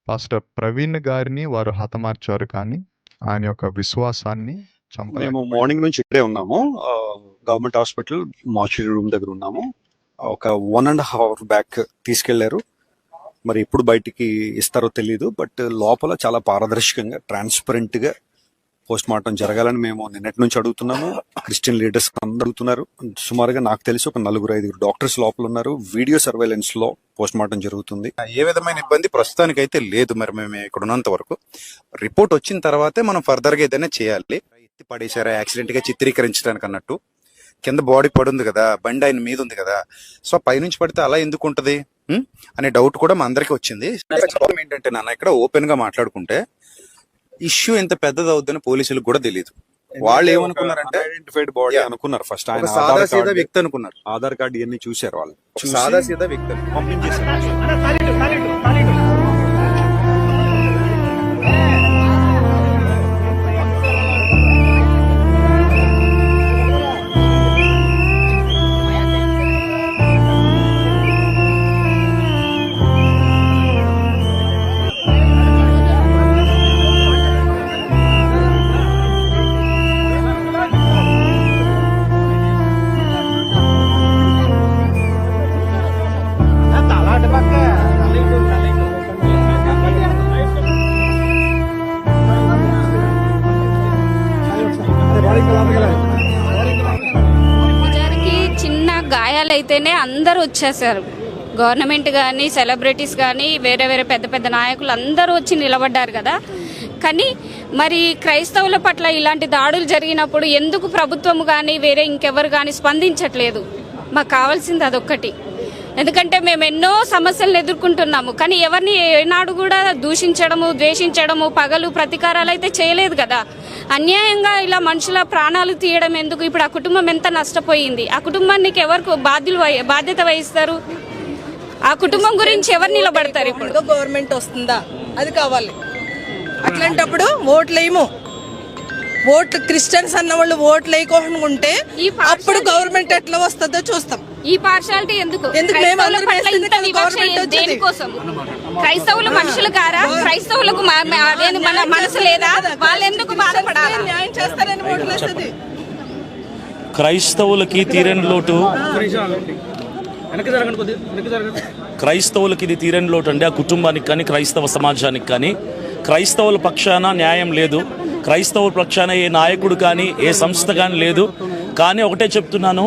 పాస్టర్ ప్రవీణ్ గారిని వారు హతమార్చారు, కానీ ఆయన యొక్క విశ్వాసాన్ని మేము మార్నింగ్ నుంచి ఇక్కడే ఉన్నాము. గవర్నమెంట్ హాస్పిటల్ మార్చురీ రూమ్ దగ్గర ఉన్నాము. ఒక 1.5 hour బ్యాక్ తీసుకెళ్లారు. మరి ఎప్పుడు బయటికి ఇస్తారో తెలియదు. బట్ లోపల చాలా పారదర్శకంగా, ట్రాన్స్పరెంట్ గా పోస్ట్ మార్టం జరగాలని మేము నిన్నటి నుంచి అడుగుతున్నాము. క్రిస్టియన్ లీడర్స్ అందరూ అడుగుతున్నారు. సుమారుగా నాకు తెలిసి ఒక 4-5 డాక్టర్స్ లోపల ఉన్నారు. వీడియో సర్వేలెన్స్ లో పోస్ట్ మార్టం జరుగుతుంది. ఏ విధమైన ఇబ్బంది ప్రస్తుతానికి అయితే లేదు. మరి మేము ఇక్కడ ఉన్నంత వరకు రిపోర్ట్ వచ్చిన తర్వాతే మనం ఫర్దర్ గా ఏదైనా చేయాలి. ఎత్తి పడేశారా యాక్సిడెంట్ గా చిత్రీకరించడానికి అన్నట్టు. కింద బాడీ పడుంది కదా, బండి ఆయన మీద ఉంది కదా, సో పైనుంచి పడితే అలా ఎందుకు ఉంటది అనే డౌట్ కూడా మా అందరికి వచ్చింది. ఏంటంటే నాన్న, ఇక్కడ ఓపెన్ గా మాట్లాడుకుంటే ఇష్యూ ఎంత పెద్దది అవుద్దని పోలీసులకు కూడా తెలియదు. వాళ్ళు ఏమనుకున్నారంటే ఐడెంటిఫైడ్ బాడీ అనుకున్నారు. ఫస్ట్ ఆయన సాదా సీదా వ్యక్తి అనుకున్నారు. ఆధార్ కార్డు ఇవన్నీ చూశారు. వాళ్ళు సాదా సీదా వ్యక్తి పంపించేశారు. నిజానికి చిన్న గాయాలైతేనే అందరూ వచ్చేసారు. గవర్నమెంట్ కానీ, సెలబ్రిటీస్ కానీ, వేరే వేరే పెద్ద పెద్ద నాయకులు అందరూ వచ్చి నిలబడ్డారు కదా. కానీ మరి క్రైస్తవుల పట్ల ఇలాంటి దాడులు జరిగినప్పుడు ఎందుకు ప్రభుత్వం కానీ వేరే ఇంకెవరు కానీ స్పందించట్లేదు? మాకు కావాల్సింది అదొక్కటి. ఎందుకంటే మేము ఎన్నో సమస్యలను ఎదుర్కొంటున్నాము, కానీ ఎవరిని ఏనాడు కూడా దూషించడము, ద్వేషించడము, పగలు ప్రతీకారాలు అయితే చేయలేదు కదా. అన్యాయంగా ఇలా మనుషుల ప్రాణాలు తీయడం ఎందుకు? ఇప్పుడు ఆ కుటుంబం ఎంత నష్టపోయింది, ఆ కుటుంబానికి ఎవరు బాధ్యత వహిస్తారు? ఆ కుటుంబం గురించి ఎవరు నిలబడతారు? ఇప్పుడు గవర్నమెంట్ వస్తుందా అది కావాలి. అట్లాంటప్పుడు ఓట్లేమో ఓట్లు క్రిస్టియన్స్ అన్న వాళ్ళు ఓట్లు వేయకుంటే అప్పుడు గవర్నమెంట్ ఎట్లా వస్తుందో చూస్తాం. ఈ పార్షాలిటీ ఎందుకు? దేనికోసం? క్రైస్తవులు మనుషులు కారా? క్రైస్తవులకు మన మనసు లేదా? వాళ్ళు ఎందుకు బాధపడాలి? న్యాయం చేస్తారని ఓట్లు వేస్తుంది. క్రైస్తవులకి తీరని లోటు, క్రైస్తవులకి ఇది తీరని లోటు అండి. ఆ కుటుంబానికి కానీ క్రైస్తవ సమాజానికి కానీ క్రైస్తవుల పక్షాన న్యాయం లేదు, క్రైస్తవుల పక్షాన ఏ నాయకుడు కానీ ఏ సంస్థ కానీ లేదు. కానీ ఒకటే చెప్తున్నాను,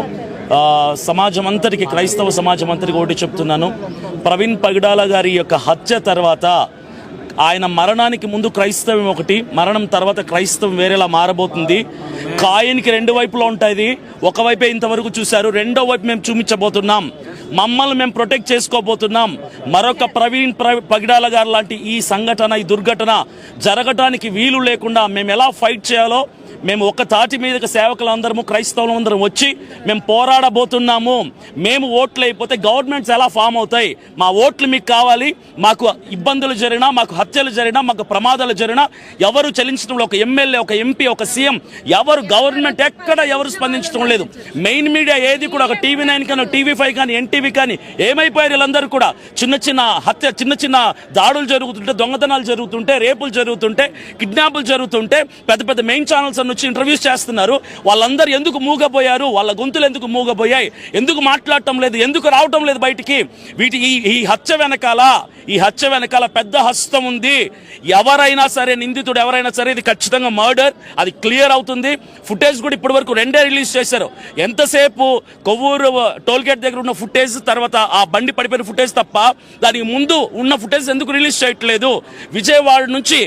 సమాజం అంతటికి, క్రైస్తవ సమాజం అంతటికి ఒకటే చెప్తున్నాను, ప్రవీణ్ పగడాల గారి యొక్క హత్య తర్వాత ఆయన మరణానికి ముందు క్రైస్తవం ఒకటి, మరణం తర్వాత క్రైస్తవం వేరేలా మారబోతుంది. కాయిన్కి రెండు వైపులా ఉంటుంది. ఒకవైపే ఇంతవరకు చూశారు, రెండో వైపు మేము చూపించబోతున్నాం. మమ్మల్ని మేము ప్రొటెక్ట్ చేసుకోబోతున్నాం. మరొక ప్రవీణ్ పగడాల గారు లాంటి ఈ సంఘటన, ఈ దుర్ఘటన జరగటానికి వీలు లేకుండా మేము ఎలా ఫైట్ చేయాలో మేము ఒక తాటి మీదకి సేవకులందరము, క్రైస్తవులందరం వచ్చి మేము పోరాడబోతున్నాము. మేము ఓట్లు అయిపోతే గవర్నమెంట్స్ ఎలా ఫామ్ అవుతాయి? మా ఓట్లు మీకు కావాలి. మాకు ఇబ్బందులు జరిగినా, మాకు హత్యలు జరిగినా, మాకు ప్రమాదాలు జరిగినా ఎవరు చలించడం లేదు. ఒక ఎమ్మెల్యే, ఒక ఎంపీ, ఒక సీఎం ఎవరు, గవర్నమెంట్ ఎక్కడ ఎవరు స్పందించడం లేదు. మెయిన్ మీడియా ఏది కూడా, ఒక TV9 కానీ, TV5 కానీ, NTV కానీ ఏమైపోయారు వీళ్ళందరూ కూడా? చిన్న చిన్న హత్య, చిన్న చిన్న దాడులు జరుగుతుంటే, దొంగతనాలు జరుగుతుంటే, రేపులు జరుగుతుంటే, కిడ్నాపులు జరుగుతుంటే పెద్ద పెద్ద మెయిన్ ఛానల్స్ వచ్చి ఇంటర్వ్యూస్ చేస్తున్నారు. వాళ్ళందరూ ఎందుకు మూగపోయారు? వాళ్ళ గొంతులు ఎందుకు మూగపోయాయి? ఎందుకు మాట్లాడటం లేదు? ఎందుకు రావటం లేదు బయటికి? ఈ హత్య వెనకాల పెద్ద హస్తం ఉంది. ఎవరైనా సరే, నిందితుడు ఎవరైనా సరే, ఇది ఖచ్చితంగా మర్డర్, అది క్లియర్ అవుతుంది. ఫుటేజ్ కూడా ఇప్పటి వరకు 2 రిలీజ్ చేశారు. ఎంతసేపు కొవ్వూరు టోల్గేట్ దగ్గర ఉన్న ఫుటేజ్, తర్వాత ఆ బండి పడిపోయిన ఫుటేజ్ తప్ప దానికి ముందు ఉన్న ఫుటేజ్ ఎందుకు రిలీజ్ చేయట్లేదు? విజయవాడ నుంచి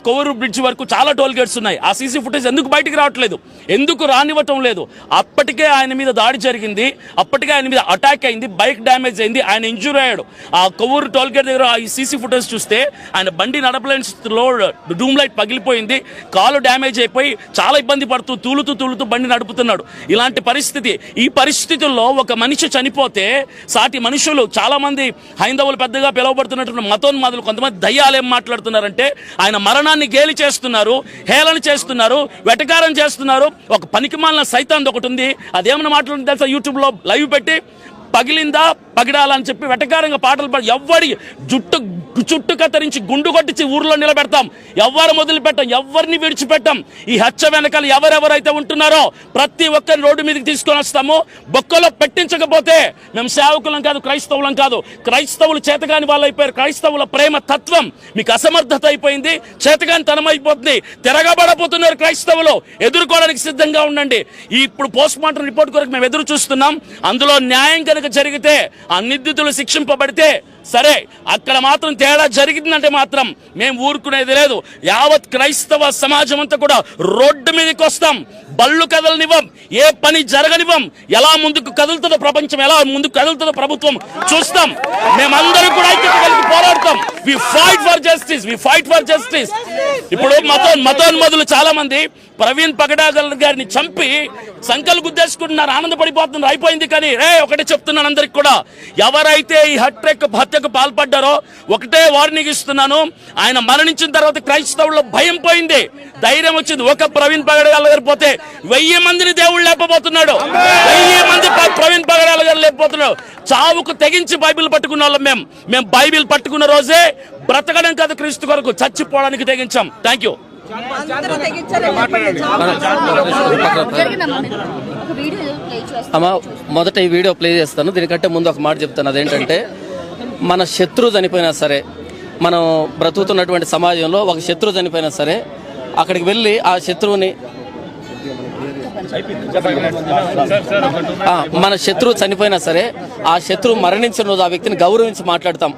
కొవ్వూరు బ్రిడ్జ్ వరకు చాలా టోల్గేట్స్ ఉన్నాయి. ఆ సీసీ ఫుటేజ్ ఎందుకు బయటికి రావట్లేదు? ఎందుకు రానివ్వటం లేదు? అప్పటికే ఆయన మీద దాడి జరిగింది, అప్పటికే ఆయన మీద అటాక్ అయింది, బైక్ డ్యామేజ్ అయింది, ఆయన ఇంజూర్ అయ్యాడు. ఆ కొవ్వూరు టోల్గేట్ దగ్గర ఈ సీసీ ఫుటేజ్ చూస్తే ఆయన బండి నడపలేని స్థితిలో డూమ్ లైట్ పగిలిపోయింది, కాలు డ్యామేజ్ అయిపోయి చాలా ఇబ్బంది పడుతూ తూలుతూ బండి నడుపుతున్నాడు. ఇలాంటి పరిస్థితి. ఈ పరిస్థితుల్లో ఒక మనిషి చనిపోతే సాటి మనుషులు, చాలా మంది హైందవులు పెద్దగా పిలువబడుతున్నటువంటి మతోన్మాదులు, కొంతమంది దయ్యాలు ఏం మాట్లాడుతున్నారంటే ఆయన మరణాన్ని గేలి చేస్తున్నారు, హేళన చేస్తున్నారు, వెటకారం చేస్తున్నారు. ఒక పనికిమాలిన సైతాన్ ఒకటి ఉంది, అదేమన్నా మాట్లాడుతుంది తెలుసా? యూట్యూబ్ లో లైవ్ పెట్టి పగిలిందా పగిడాలని చెప్పి వెటకారంగా పాటలు పాడి ఎవరి చుట్టు కత్తిరించి గుండు కొట్టించి ఊర్లో నిలబెడతాం. ఎవరు మొదలుపెట్టాం, ఎవరిని విడిచిపెట్టాం. ఈ హత్య వెనకాల ఎవరెవరైతే ఉంటున్నారో ప్రతి ఒక్కరిని రోడ్డు మీదకి తీసుకొని వస్తాము. బొక్కలో పెట్టించకపోతే మేము సేవకులం కాదు, క్రైస్తవులం కాదు. క్రైస్తవులు చేతగాని వాళ్ళు అయిపోయారు. క్రైస్తవుల ప్రేమ తత్వం మీకు అసమర్థత అయిపోయింది, చేతగాని తనం అయిపోతుంది. తిరగబడబోతున్నారు క్రైస్తవులు. ఎదుర్కోవడానికి సిద్ధంగా ఉండండి. ఇప్పుడు పోస్ట్ మార్టం రిపోర్ట్ కొరకు మేము ఎదురు చూస్తున్నాం. అందులో న్యాయం కనుక జరిగితే, ఆ నిందితులు శిక్షింపబడితే సరే, అక్కడ మాత్రం తేడా జరిగిందంటే మాత్రం మేము ఊరుకునేది లేదు. యావత్ క్రైస్తవ సమాజం అంతా కూడా రోడ్డు మీదకి వస్తాం. బళ్ళు కదలనివ్వం, ఏ పని జరగనివ్వం. ఎలా ముందుకు కదులుతుందో ప్రపంచం, ఎలా ముందుకు కదులుతుందో ప్రభుత్వం చూస్తాం. మేమందరం కూడా ఐక్యత కలిగి పోరాడతాం. We fight for justice, we fight for justice. ఇప్పుడు మతోన్మదులు చాలా మంది ప్రవీణ్ పగడాల గారిని చంపి సంకలు గుద్దేసుకుంటున్నారు, ఆనందపడిపోతున్నారు. అయిపోయింది. కానీ ఒకటే చెప్తున్నాను అందరికి కూడా, ఎవరైతే ఈ హత్యకు పాల్పడ్డారో ఒకటే వార్నింగ్ ఇస్తున్నాను. ఆయన మరణించిన తర్వాత క్రైస్తవుల్లో భయం పోయింది, ధైర్యం వచ్చింది. ఒక ప్రవీణ్ పగడాల గారు పోతే 1000 మందిని దేవుడు లేపబోతున్నాడు. 1000 మంది ప్రవీణ్ పగడాల గారు లేపబోతున్నాడు. చావుకు తెగించి బైబిల్ పట్టుకున్న వాళ్ళం మేము బైబిల్ పట్టుకున్న రోజే బ్రతకడం కాదు, క్రీస్తు కొరకు చచ్చిపోవడానికి తెగించాం. Thank you. అమ్మా, మొదట ఈ వీడియో ప్లే చేస్తాను. దీనికంటే ముందు ఒక మాట చెప్తాను. అదేంటంటే, మన శత్రువు చనిపోయినా సరే, మనం బ్రతుకుతున్నటువంటి సమాజంలో ఒక శత్రువు చనిపోయినా సరే, అక్కడికి వెళ్ళి ఆ శత్రువుని, మన శత్రువు చనిపోయినా సరే ఆ శత్రువు మరణించిన రోజు ఆ వ్యక్తిని గౌరవించి మాట్లాడతాం.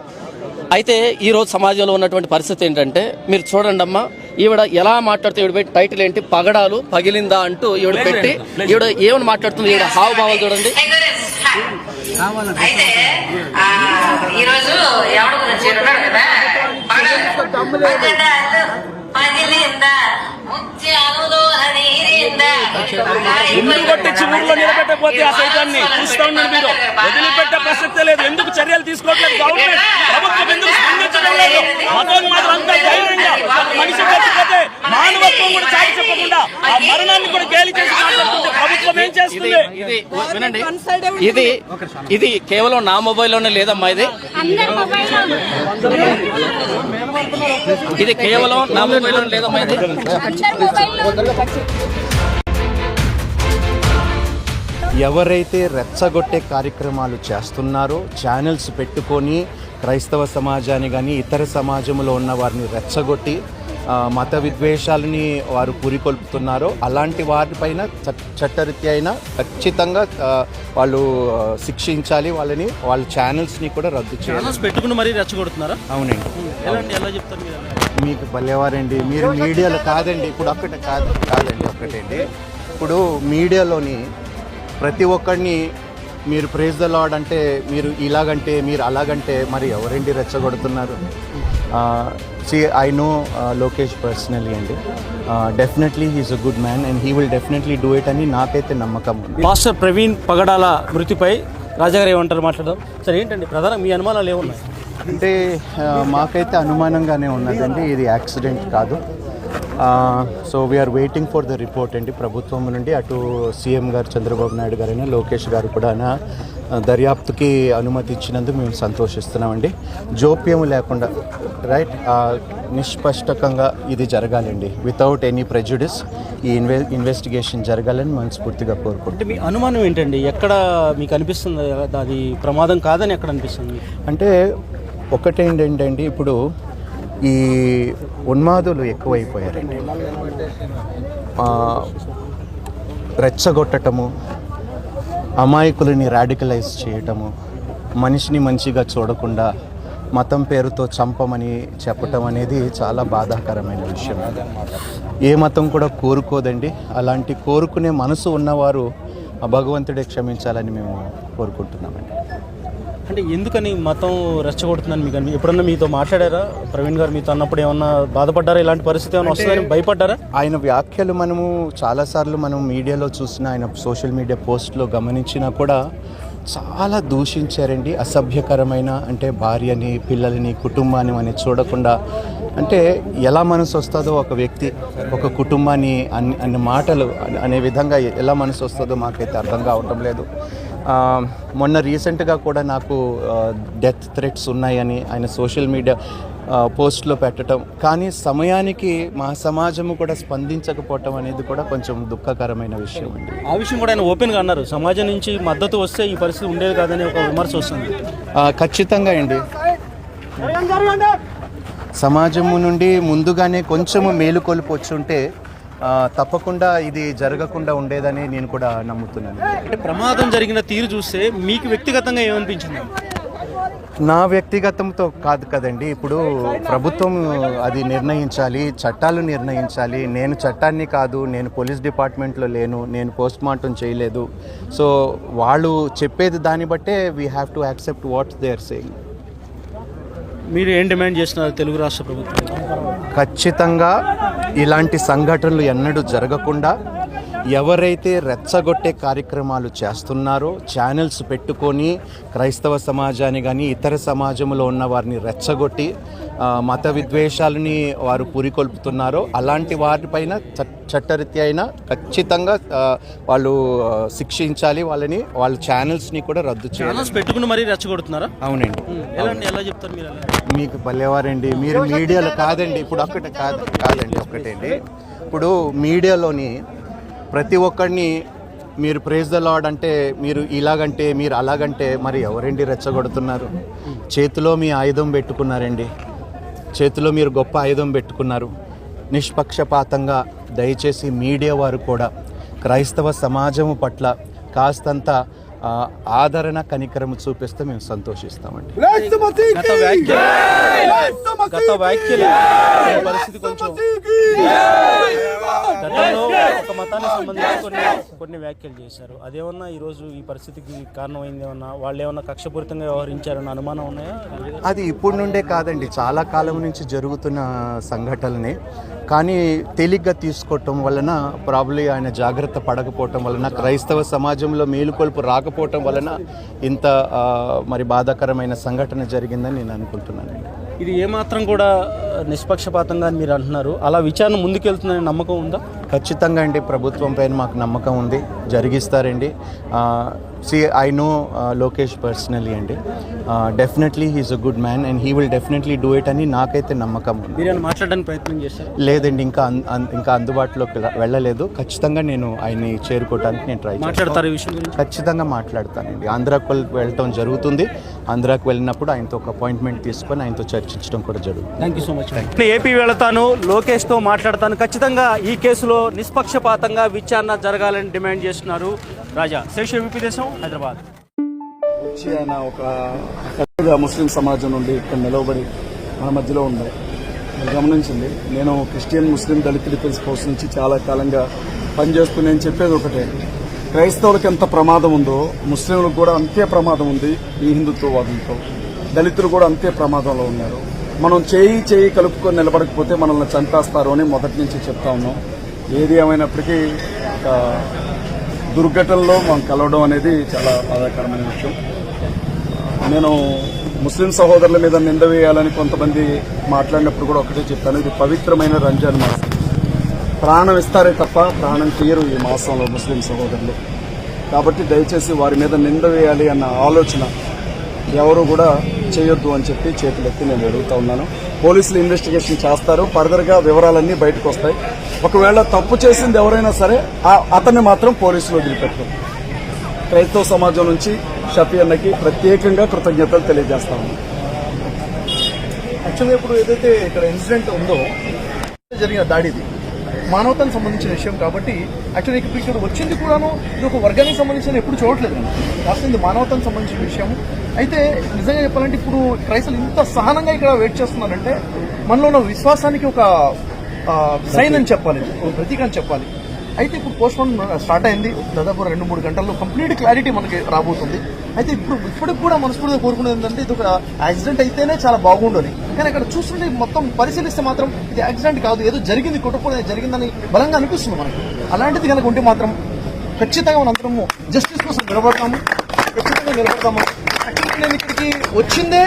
అయితే ఈరోజు సమాజంలో ఉన్నటువంటి పరిస్థితి ఏంటంటే, మీరు చూడండి అమ్మా, ఈవిడ ఎలా మాట్లాడుతూ, ఈవిడ పెట్టి టైటిల్ ఏంటి, పగడాలు పగిలిందా అంటూ ఈవిడ పెట్టి ఈవిడ ఏమని మాట్లాడుతుంది, ఈవిడ హావభావాలు చూడండి. అయితే ఈరోజు ఎవరి గురించి చెప్పాడు కదా పదిలింద ముత్యాలులో హరిరింద ఎందుకు కొట్టించి ఊళ్ళో నిలబెట్టకపోతే ఆ సైతాన్ని చూస్తూ ఉన్నారు మీరు. వదిలిపెట్టే ప్రసక్తే లేదు. ఎందుకు చర్యలు తీసుకోవట్లేదు గవర్నమెంట్, ప్రభుత్వం ఎందుకు స్పందించడం లేదు? మతోన్మాదులు అంతా ధైర్యంగా మనిషి చచ్చిపోతే మానవత్వం కూడా చాటి చెప్పకుండా ఆ మరణాన్ని కూడా గేలి చేసి మాట్లాడుతుంటే ప్రభుత్వం ఏం చేస్తుంది? వినండి, ఇది కేవలం నా మొబైల్లోనే లేదమ్మా. ఇది కేవలం నా మొబైల్లోనే లేదమ్మా. ఎవరైతే రెచ్చగొట్టే కార్యక్రమాలు చేస్తున్నారో, ఛానల్స్ పెట్టుకొని క్రైస్తవ సమాజాన్ని కానీ ఇతర సమాజంలో ఉన్న వారిని రెచ్చగొట్టి మత విద్వేషాలని వారు పురికొల్పుతున్నారో అలాంటి వారిపైన చట్టరీత్యా అయినా ఖచ్చితంగా వాళ్ళు శిక్షించాలి. వాళ్ళ ఛానల్స్ని కూడా రద్దు చేయాలి. పెట్టుకుని మరీ రెచ్చగొడుతున్నారా? అవునండి. ఎలా చెప్తారు మీకు భలేవారండి. మీరు మీడియాలో కాదండి, ఇప్పుడు కాదండి ఒక్కటండి. ఇప్పుడు మీడియాలోని ప్రతి ఒక్కడిని మీరు ప్రైజ్ ద లార్డ్ అంటే మీరు ఇలాగంటే మీరు అలాగంటే మరి ఎవరండి రెచ్చగొడుతున్నారు? I know Lokesh personally అండి. Definitely he's a good man and he will definitely do it అని నాకైతే నమ్మకం ఉంది. మాస్టర్ ప్రవీణ్ పగడాల మృతిపై రాజాగారు ఏమంటారు మాట్లాడదాం సార్. ఏంటండి ప్రధాన మీ అనుమానాలు ఏమున్నాయి? అంటే మాకైతే అనుమానంగానే ఉన్నదండి, ఇది యాక్సిడెంట్ కాదు. So we are waiting for the report అండి ప్రభుత్వం నుండి. అటు సీఎం గారు చంద్రబాబు నాయుడు గారైనా లోకేష్ గారు కూడా దర్యాప్తుకి అనుమతి ఇచ్చినందుకు మేము సంతోషిస్తున్నామండి. జోప్యం లేకుండా రైట్ నిష్పష్టకంగా ఇది జరగాలండి. వితౌట్ ఎనీ ప్రెజుడిస్ ఈ ఇన్వెస్టిగేషన్ జరగాలని మనస్ఫూర్తిగా కోరుకుంటున్నాం. మీ అనుమానం ఏంటండి? ఎక్కడ మీకు అనిపిస్తుంది అది ప్రమాదం కాదని ఎక్కడ అనిపిస్తుంది? అంటే ఒకటేంటండి, ఇప్పుడు ఈ ఉన్మాదులు ఎక్కువైపోయారండి. రెచ్చగొట్టటము, అమాయకులని రాడికలైజ్ చేయటము, మనిషిని మంచిగా చూడకుండా మతం పేరుతో చంపమని చెప్పటం అనేది చాలా బాధాకరమైన విషయం. ఏ మతం కూడా కోరుకోదండి. అలాంటి కోరుకునే మనసు ఉన్నవారు భగవంతుడే క్షమించాలని మేము కోరుకుంటున్నామండి. అంటే ఎందుకని మతం రెచ్చగొడుతుందని మీకు ఎప్పుడన్నా మీతో మాట్లాడారా? ప్రవీణ్ గారు మీతో అన్నప్పుడు ఏమన్నా బాధపడ్డారా? ఇలాంటి పరిస్థితి ఏమైనా వస్తుందని భయపడ్డారా? ఆయన వ్యాఖ్యలు మనము చాలాసార్లు మనం మీడియాలో చూసిన, ఆయన సోషల్ మీడియా పోస్ట్లో గమనించినా కూడా చాలా దూషించారండి. అసభ్యకరమైన, అంటే భార్యని, పిల్లలని, కుటుంబాన్ని అని చూడకుండా, అంటే ఎలా మనసు వస్తుందో ఒక వ్యక్తి ఒక కుటుంబాన్ని అన్ని మాటలు అనే విధంగా ఎలా మనసు వస్తుందో మాకైతే అర్థం కావటం లేదు. మొన్న రీసెంట్గా కూడా నాకు డెత్ థ్రెట్స్ ఉన్నాయని ఆయన సోషల్ మీడియా పోస్ట్లో పెట్టడం, కానీ సమయానికి మా సమాజము కూడా స్పందించకపోవటం అనేది కూడా కొంచెం దుఃఖకరమైన విషయం అండి. ఆ విషయం కూడా ఆయన ఓపెన్గా అన్నారు. సమాజం నుంచి మద్దతు వస్తే ఈ పరిస్థితి ఉండేది కాదని ఒక విమర్శ వస్తుంది. ఖచ్చితంగా అండి. సమాజము నుండి ముందుగానే కొంచెము మేలుకొలుపు వచ్చుంటే తప్పకుండా ఇది జరగకుండా ఉండేదని నేను కూడా నమ్ముతున్నాను. అంటే ప్రమాదం జరిగిన తీరు చూస్తే మీకు వ్యక్తిగతంగా ఏమనిపించింది? నా వ్యక్తిగతంతో కాదు కదండి, ఇప్పుడు ప్రభుత్వం అది నిర్ణయించాలి, చట్టాలు నిర్ణయించాలి. నేను చట్టాన్ని కాదు, నేను పోలీస్ డిపార్ట్మెంట్లో లేను, నేను పోస్ట్ మార్టం చేయలేదు. సో వాళ్ళు చెప్పేది దాన్ని బట్టే we have to accept what they are saying. మీరు ఏం డిమాండ్ చేస్తున్నారు తెలుగు రాష్ట్ర ప్రభుత్వం? ఖచ్చితంగా ఇలాంటి సంఘటనలు ఎన్నడూ జరగకుండా ఎవరైతే రెచ్చగొట్టే కార్యక్రమాలు చేస్తున్నారో, ఛానల్స్ పెట్టుకొని క్రైస్తవ సమాజాన్ని కానీ ఇతర సమాజంలో ఉన్న వారిని రెచ్చగొట్టి మత విద్వేషాలని వారు పురికొల్పుతున్నారో అలాంటి వారిపైన చట్టరీత్యా అయినా ఖచ్చితంగా వాళ్ళు శిక్షించాలి. వాళ్ళ ఛానల్స్ని కూడా రద్దు చేయాలి. పెట్టుకుని మరీ రెచ్చగొడుతున్నారా? అవునండి. ఎలా చెప్తారు మీరు? మీకు భలేవారండి. మీరు మీడియాలో కాదండి, ఇప్పుడు కాదండి ఒక్కటండి. ఇప్పుడు మీడియాలోని ప్రతి ఒక్కడిని మీరు ప్రైజ్ ద లార్డ్ అంటే మీరు ఇలాగంటే మీరు అలాగంటే మరి ఎవరండి రెచ్చగొడుతున్నారు? చేతిలో మీ ఆయుధం పెట్టుకున్నారండి, చేతిలో మీరు గొప్ప ఆయుధం పెట్టుకున్నారు. నిష్పక్షపాతంగా దయచేసి మీడియా వారు కూడా క్రైస్తవ సమాజము పట్ల కాస్తంత ఆదరణ కనికరము చూపిస్తే మేము సంతోషిస్తామండి. గత వ్యాఖ్యలు పరిస్థితి కొంచెం గతంలో ఒక మతానికి సంబంధించి కొన్ని వ్యాఖ్యలు చేశారు. అదేమన్నా ఈరోజు ఈ పరిస్థితికి కారణమైంది ఏమన్నా, వాళ్ళు ఏమన్నా కక్షపూరితంగా వ్యవహరించారన్న అనుమానం ఉన్నాయా? అది ఇప్పుడు నుండే కాదండి, చాలా కాలం నుంచి జరుగుతున్న సంఘటనలే. కానీ తేలిగ్గా తీసుకోవటం వలన, ప్రాబ్లీ ఆయన జాగ్రత్త పడకపోవటం వలన, క్రైస్తవ సమాజంలో మేలుకొల్పు రాకపోవటం వలన ఇంత మరి బాధాకరమైన సంఘటన జరిగిందని నేను అనుకుంటున్నానండి. ఇది ఏమాత్రం కూడా నిష్పక్షపాతంగా అని మీరు అంటున్నారు. అలా విచారణ ముందుకెళ్తుందనే నమ్మకం ఉందా? ఖచ్చితంగా అండి, ప్రభుత్వం పైన మాకు నమ్మకం ఉంది, జరిగిస్తారండి. ఐ నో లోకేష్ పర్సనలీ అండి. Definitely he is a good man and he will definitely do it అని నాకైతే నమ్మకం ఉంది. మీరు మాట్లాడడానికి ప్రయత్నం చేశారు? లేదండి, ఇంకా అందుబాటులోకి వెళ్ళలేదు. ఖచ్చితంగా నేను ఆయన్ని చేరుకోవడానికి నేను ట్రై మాట్లాడతారు ఈ విషయం గురించి? ఖచ్చితంగా మాట్లాడతానండి. ఆంధ్రాకు వెళ్ళటం జరుగుతుంది. ఆంధ్రాకు వెళ్ళినప్పుడు ఆయనతో ఒక అపాయింట్మెంట్ తీసుకొని ఆయనతో చర్చించడం కూడా జరుగుతుంది. Thank you so much. AP వెళతాను, లోకేష్తో మాట్లాడతాను. ఖచ్చితంగా ఈ కేసులో నిష్పక్షపాతంగా విచారణ జరగాలని డిమాండ్ చేస్తున్నారు రాజా. శేషు ఏపీ దేశం, హైదరాబాద్. వచ్చి ఆయన ఒక పెద్దగా ముస్లిం సమాజం నుండి ఇక్కడ నిలవబడి మన మధ్యలో ఉంది. మీరు గమనించింది, నేను క్రిస్టియన్ ముస్లిం దళిత డిఫెన్స్ ఫోర్స్ నుంచి చాలా కాలంగా పనిచేస్తూ నేను చెప్పేది ఒకటే, క్రైస్తవులకు ఎంత ప్రమాదం ఉందో ముస్లింలకు కూడా అంతే ప్రమాదం ఉంది. ఈ హిందుత్వవాదంతో దళితులు కూడా అంతే ప్రమాదంలో ఉన్నారు. మనం చేయి కలుపుకొని నిలబడకపోతే మనల్ని చంపేస్తారు అని మొదటి నుంచి చెప్తా ఉన్నాం. ఏది ఏమైనప్పటికీ దుర్ఘటనలో మనం కలవడం అనేది చాలా బాధాకరమైన విషయం. నేను ముస్లిం సహోదరుల మీద నింద వేయాలని కొంతమంది మాట్లాడినప్పుడు కూడా ఒకటే చెప్పాను, ఇది పవిత్రమైన రంజాన్ మాసం. ప్రాణం ఇస్తారే తప్ప ప్రాణం తీయరు ఈ మాసంలో ముస్లిం సహోదరులు. కాబట్టి దయచేసి వారి మీద నింద వేయాలి అన్న ఆలోచన ఎవరు కూడా చేయొద్దు అని చెప్పి చేతులెత్తి నేను అడుగుతా ఉన్నాను. పోలీసులు ఇన్వెస్టిగేషన్ చేస్తారు, ఫర్దర్గా వివరాలన్నీ బయటకు వస్తాయి. ఒకవేళ తప్పు చేసింది ఎవరైనా సరే అతన్ని మాత్రం పోలీసులు వదిలిపెట్టారు. క్రైస్తవ సమాజం నుంచి షఫీ అన్నకి ప్రత్యేకంగా కృతజ్ఞతలు తెలియజేస్తా ఉన్నాను. యాక్చువల్గా ఇప్పుడు ఏదైతే ఇక్కడ ఇన్సిడెంట్ ఉందో జరిగిన దాడిది మానవతానికి సంబంధించిన విషయం కాబట్టి యాక్చువల్లీ ఇక్కడ వచ్చింది కూడాను ఇది ఒక వర్గానికి సంబంధించిన ఎప్పుడు చూడట్లేదు. కాస్త ఇది మానవతానికి సంబంధించిన విషయం. అయితే నిజంగా చెప్పాలంటే ఇప్పుడు క్రైస్తవులు ఇంత సహనంగా ఇక్కడ వెయిట్ చేస్తున్నారంటే మనలో ఉన్న విశ్వాసానికి ఒక సైన్ అని చెప్పాలి, ఒక ప్రతీక అని చెప్పాలి. అయితే ఇప్పుడు పోస్ట్ పోన్ స్టార్ట్ అయింది, దాదాపు 2-3 గంటల్లో కంప్లీట్ క్లారిటీ మనకి రాబోతుంది. అయితే ఇప్పటికి కూడా మనస్ఫూర్తిగా కోరుకునేది ఏంటంటే ఇది ఒక యాక్సిడెంట్ అయితేనే చాలా బాగుండని, కానీ అక్కడ చూస్తుంటే మొత్తం పరిశీలిస్తే మాత్రం ఇది యాక్సిడెంట్ కాదు, ఏదో జరిగింది, కుటుంబం జరిగిందని బలంగా అనిపిస్తుంది మనకి. అలాంటిది కనుక ఉంటే మాత్రం ఖచ్చితంగా మనందరము జస్టిస్ కోసం ఖచ్చితంగా నిలబడతాము. యాక్చువల్లీ నేను ఇక్కడికి వచ్చిందే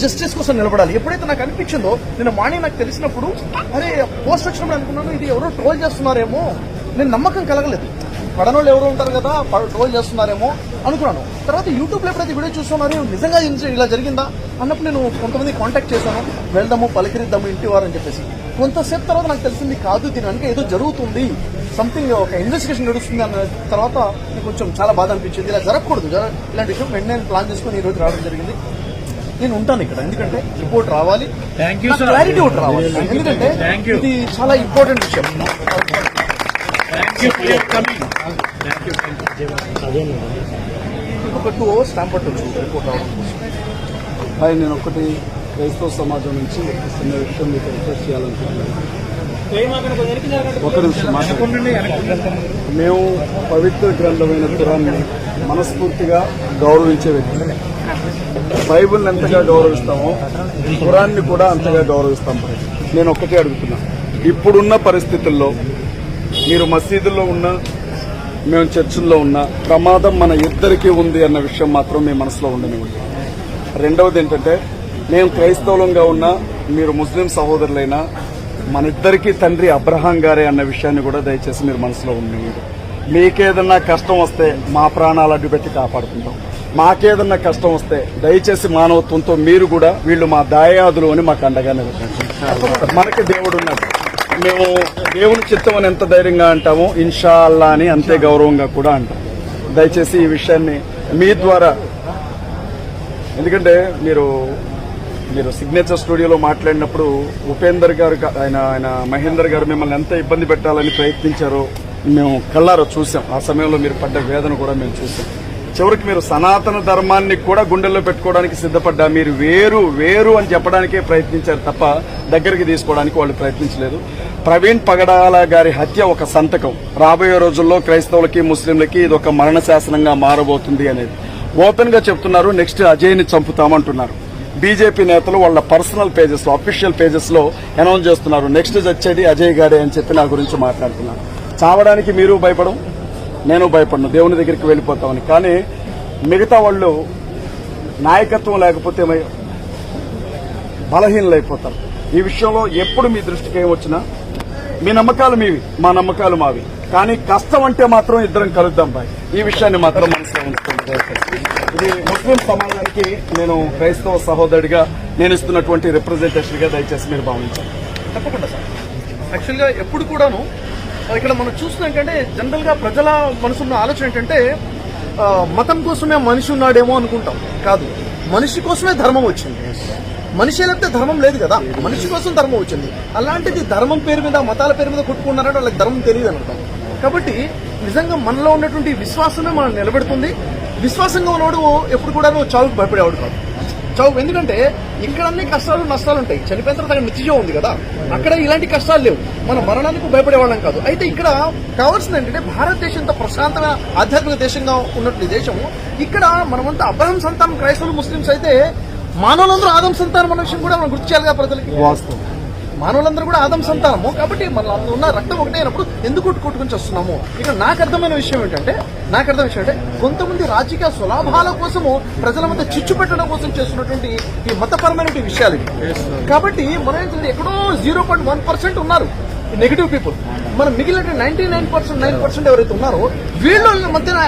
జస్టిస్ కోసం నిలబడాలి. ఎప్పుడైతే నాకు అనిపించిందో, నిన్న మార్నింగ్ నాకు తెలిసినప్పుడు అరే పోస్ట్ వచ్చినప్పుడు అనుకున్నాను ఇది ఎవరో ట్రోల్ చేస్తున్నారేమో, నేను నమ్మకం కలగలేదు. పడనోళ్ళు ఎవరు ఉంటారు కదా, ట్రోల్ చేస్తున్నారేమో అనుకున్నాను. తర్వాత యూట్యూబ్లో ఎప్పుడైతే వీడియో చూస్తున్నారు నిజంగా ఇలా జరిగిందా అన్నప్పుడు నేను కొంతమంది కాంటాక్ట్ చేశాను, వెళ్దాము పలకరిద్దాము ఇంటి వారని చెప్పేసి. కొంతసేపు తర్వాత నాకు తెలిసింది కాదు, దీని వెనక ఏదో జరుగుతుంది, సంథింగ్ ఒక ఇన్వెస్టిగేషన్ నడుస్తుంది అన్న తర్వాత నాకు కొంచెం చాలా బాధ అనిపించింది. ఇలా జరగకూడదు, ఇలాంటి విషయం వెంటనే ప్లాన్ చేసుకుని ఈ రోజు రావడం జరిగింది. నేను ఉంటాను ఇక్కడ, ఎందుకంటే రిపోర్ట్ రావాలి, క్లారిటీ ఒకటి రావాలి, ఎందుకంటే ఇది చాలా ఇంపార్టెంట్ విషయం. ఇంకొక 2 hours స్టాంప్ పట్టొచ్చు రిపోర్ట్ రావడం కోసం. అది నేను ఒకటి క్రైస్తవ సమాజం నుంచి చిన్న విషయం మీకు రిక్వెస్ట్ చేయాలనుకుంటున్నాను. ఒక నిమిషం మాట్లాడండి. మేము పవిత్ర గ్రంథమైన ఖురాన్ని మనస్ఫూర్తిగా గౌరవించే వ్యక్తులు. బైబిల్ని ఎంతగా గౌరవిస్తామో ఖురాన్ని కూడా అంతగా గౌరవిస్తాం. నేను ఒక్కటే అడుగుతున్నా, ఇప్పుడున్న పరిస్థితుల్లో మీరు మసీదుల్లో ఉన్నా మేము చర్చిల్లో ఉన్నా ప్రమాదం మన ఇద్దరికీ ఉంది అన్న విషయం మాత్రం మీ మనసులో ఉండనివ్వండి. రెండవది ఏంటంటే, మేము క్రైస్తవులంగా ఉన్నా మీరు ముస్లిం సహోదరులైనా మన ఇద్దరికీ తండ్రి అబ్రహాం గారే అన్న విషయాన్ని కూడా దయచేసి మీరు మనసులో ఉండనివ్వండి. మీకేదన్నా కష్టం వస్తే మా ప్రాణాలు అడ్డుపెట్టి కాపాడుకుంటాం. మాకేదన్నా కష్టం వస్తే దయచేసి మానవత్వంతో మీరు కూడా వీళ్ళు మా దాయాదులు అని మాకు అండగా నిలబడండి. మనకి దేవుడు ఉన్నాడు, మేము దేవుని చిత్తం అని ఎంత ధైర్యంగా అంటామో ఇన్షా అల్లా అని అంతే గౌరవంగా కూడా అంటాం. దయచేసి ఈ విషయాన్ని మీ ద్వారా, ఎందుకంటే మీరు సిగ్నేచర్ స్టూడియోలో మాట్లాడినప్పుడు ఉపేందర్ గారు ఆయన మహేందర్ గారు మిమ్మల్ని ఎంత ఇబ్బంది పెట్టాలని ప్రయత్నించారో మేము కళ్ళారో చూసాం. ఆ సమయంలో మీరు పడ్డ వేదన కూడా మేము చూసాం. చివరికి మీరు సనాతన ధర్మాన్ని కూడా గుండెల్లో పెట్టుకోవడానికి సిద్ధపడ్డా. మీరు వేరు వేరు అని చెప్పడానికే ప్రయత్నించారు తప్ప దగ్గరికి తీసుకోవడానికి వాళ్ళు ప్రయత్నించలేదు. ప్రవీణ్ పగడాల గారి హత్య ఒక సంతకం. రాబోయే రోజుల్లో క్రైస్తవులకి ముస్లింలకి ఇది ఒక మరణ శాసనంగా మారబోతుంది అనేది ఓపెన్ గా చెప్తున్నారు. నెక్స్ట్ అజయ్ని చంపుతామంటున్నారు. బీజేపీ నేతలు వాళ్ళ పర్సనల్ పేజెస్ లో, అఫీషియల్ పేజెస్ లో అనౌన్స్ చేస్తున్నారు నెక్స్ట్ చచ్చేది అజయ్ గారే అని చెప్పి నా గురించి మాట్లాడుతున్నారు. చావడానికి మీరు భయపడం, నేను భయపడను, దేవుని దగ్గరికి వెళ్ళిపోతామని. కానీ మిగతా వాళ్ళు నాయకత్వం లేకపోతే బలహీనలైపోతారు. ఈ విషయంలో ఎప్పుడు మీ దృష్టికి ఏమొచ్చినా మీ నమ్మకాలు మీవి, మా నమ్మకాలు మావి. కానీ కష్టం అంటే మాత్రం ఇద్దరం కలుద్దాం బాయ్. ఈ విషయాన్ని మాత్రం మనసులో ఉంచుకోండి. ఇది ముస్లిం సమాజానికి నేను క్రైస్తవ సహోదరుడిగా నేను ఇస్తున్నటువంటి రిప్రజెంటేషన్ గా దయచేసి మీరు భావించాలి. తప్పకుండా సార్. యాక్చువల్గా ఎప్పుడు కూడాను ఇక్కడ మనం చూస్తున్నాం ఏంటంటే జనరల్ గా ప్రజల మనసున్న ఆలోచన ఏంటంటే మతం కోసమే మనిషి ఉన్నాడేమో అనుకుంటాం. కాదు, మనిషి కోసమే ధర్మం వచ్చింది. మనిషి లేకపోతే ధర్మం లేదు కదా, మనిషి కోసం ధర్మం వచ్చింది. అలాంటిది ధర్మం పేరు మీద, మతాల పేరు మీద కొట్టుకున్నారంటే వాళ్ళకి ధర్మం తెలియదు అనుకుంటాం. కాబట్టి నిజంగా మనలో ఉన్నటువంటి విశ్వాసమే మనం నిలబెడుతుంది. విశ్వాసంగా ఉన్నవాడు ఎప్పుడు కూడా చావుకు భయపడేవాడు కాదు. చావు ఎందుకంటే ఇక్కడ అన్ని కష్టాలు నష్టాలు ఉంటాయి. చనిపోయిన తర్వాత అక్కడ నిత్యం ఉంది కదా, అక్కడ ఇలాంటి కష్టాలు లేవు. మన మరణానికి భయపడేవాళ్ళం కాదు. అయితే ఇక్కడ కావాల్సింది ఏంటంటే భారతదేశంతో ప్రశాంతమైన ఆధ్యాత్మిక దేశంగా ఉన్నటువంటి దేశం. ఇక్కడ మనమంతా అబ్రహం సంతానం క్రైస్తవులు ముస్లింస్ అయితే మానవులందరూ ఆదం సంతానం అన్న విషయం కూడా మనం గుర్తు చేయాలిగా ప్రజలకి. వాస్తవం, మానవులందరూ కూడా ఆదం సంతానము. కాబట్టి మన ఉన్న రక్తం ఒకటే అయినప్పుడు ఎందుకు కొట్టుకొని వస్తున్నాము? ఇక్కడ నాకు అర్థమైన విషయం ఏంటంటే కొంతమంది రాజకీయ స్వలాభాల కోసము ప్రజల మధ్య చిచ్చు పెట్టడం కోసం చేస్తున్నటువంటి ఈ మతపరమైనటువంటి విషయాలు ఇవి. కాబట్టి మనం ఎక్కడో 0.1% ఉన్నారు నెగిటివ్ పీపుల్. మనం మిగిలిన 99% ఎవరైతే ఉన్నారో వీళ్ళ మధ్యన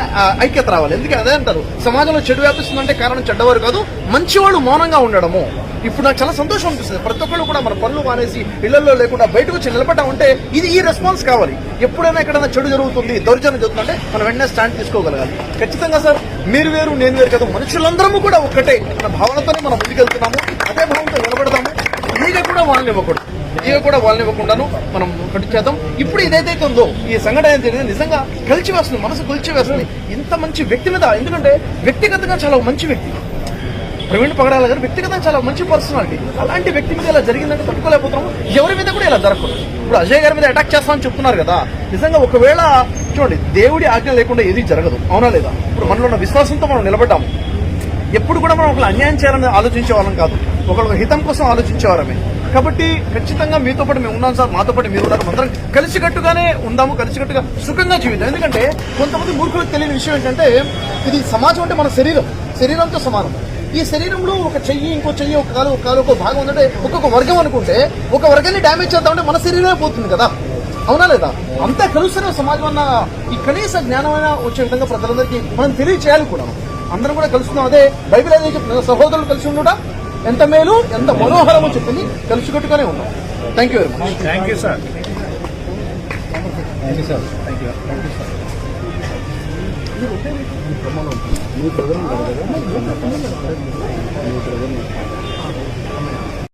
ఐక్యత రావాలి. ఎందుకంటే అదే అంటారు, సమాజంలో చెడు వ్యాపిస్తుందంటే కారణం చెడ్డవారు కాదు, మంచి వాళ్ళు మౌనంగా ఉండడము. ఇప్పుడు నాకు చాలా సంతోషం అనిపిస్తుంది. ప్రతి ఒక్కళ్ళు కూడా మన పనులు మానేసి ఇళ్లలో లేకుండా బయటకు వచ్చి నిలబడ్డామంటే ఇది ఈ రెస్పాన్స్ కావాలి. ఎప్పుడైనా ఎక్కడైనా చెడు జరుగుతుంది, దౌర్జన్యం జరుగుతుందంటే మనం వెంటనే స్టాండ్ తీసుకోగలగాలి. ఖచ్చితంగా సార్, మీరు వేరు నేను వేరు కదా, మనుషులందరము కూడా ఒక్కటే మన భావనతోనే మనం ముందుకెళ్తున్నాము. అదే భావంతో నిలబడదాము. ఈగ కూడా వాళ్ళని ఇవ్వకుండాను మనం కట్టు చేద్దాం. ఇప్పుడు ఇదైతే ఉందో ఈ సంఘటన జరిగింది నిజంగా కలిసి వేస్తుంది, మనసు కలిసి వేస్తుంది. ఇంత మంచి వ్యక్తి మీద, ఎందుకంటే వ్యక్తిగతంగా చాలా మంచి వ్యక్తి ప్రవీణ్ పగడాల గారు, వ్యక్తిగతంగా చాలా మంచి పర్సనాలిటీ. అలాంటి వ్యక్తి మీద ఇలా జరిగిందంటే తట్టుకోలేకపోతున్నాము. ఎవరి మీద కూడా ఇలా జరగకూడదు. ఇప్పుడు అజయ్ గారి మీద అటాక్ చేస్తామని చెప్తున్నారు కదా, నిజంగా ఒకవేళ చూడండి, దేవుడి ఆజ్ఞ లేకుండా ఏది జరగదు, అవునా లేదా? ఇప్పుడు మనలో ఉన్న విశ్వాసంతో మనం నిలబడ్డాము. ఎప్పుడు కూడా మనం ఒకళ్ళు అన్యాయం చేయాలని ఆలోచించే వాళ్ళం కాదు, ఒకళ్ళ హితం కోసం ఆలోచించేవారమే. కాబట్టి ఖచ్చితంగా మీతో పాటు మేము ఉన్నాం సార్, మాతో పాటు మీరు ఉన్నారు. అందరం కలిసికట్టుగానే ఉందాము, కలిసికట్టుగా సుఖంగా జీవితం. ఎందుకంటే కొంతమంది మూర్ఖులకు తెలియని విషయం ఏంటంటే ఇది సమాజం అంటే మన శరీరంతో సమానం. ఈ శరీరంలో ఒక చెయ్యి, ఇంకో చెయ్యి, ఒక కాలు ఒక భాగం ఉందంటే ఒక్కొక్క వర్గం అనుకుంటే ఒక వర్గాన్ని డ్యామేజ్ చేద్దామంటే మన శరీరమే పోతుంది కదా, అవునా లేదా? అంతా కలుస్తున్న సమాజం అన్న ఈ కనీస జ్ఞానమైన వచ్చే విధంగా ప్రజలందరికీ మనం తెలియచేయాలి కూడా. అందరం కూడా కలుస్తున్నాం. అదే బైబిల్ అదే చెప్తున్నా, సహోదరులు కలిసి ఉండడం ఎంత మేలు, ఎంత మనోహరమో చెప్పింది. కలిసికట్టుగానే ఉన్నాం. Thank you very much. Thank you sir. Me brother ఉంటారు కదా,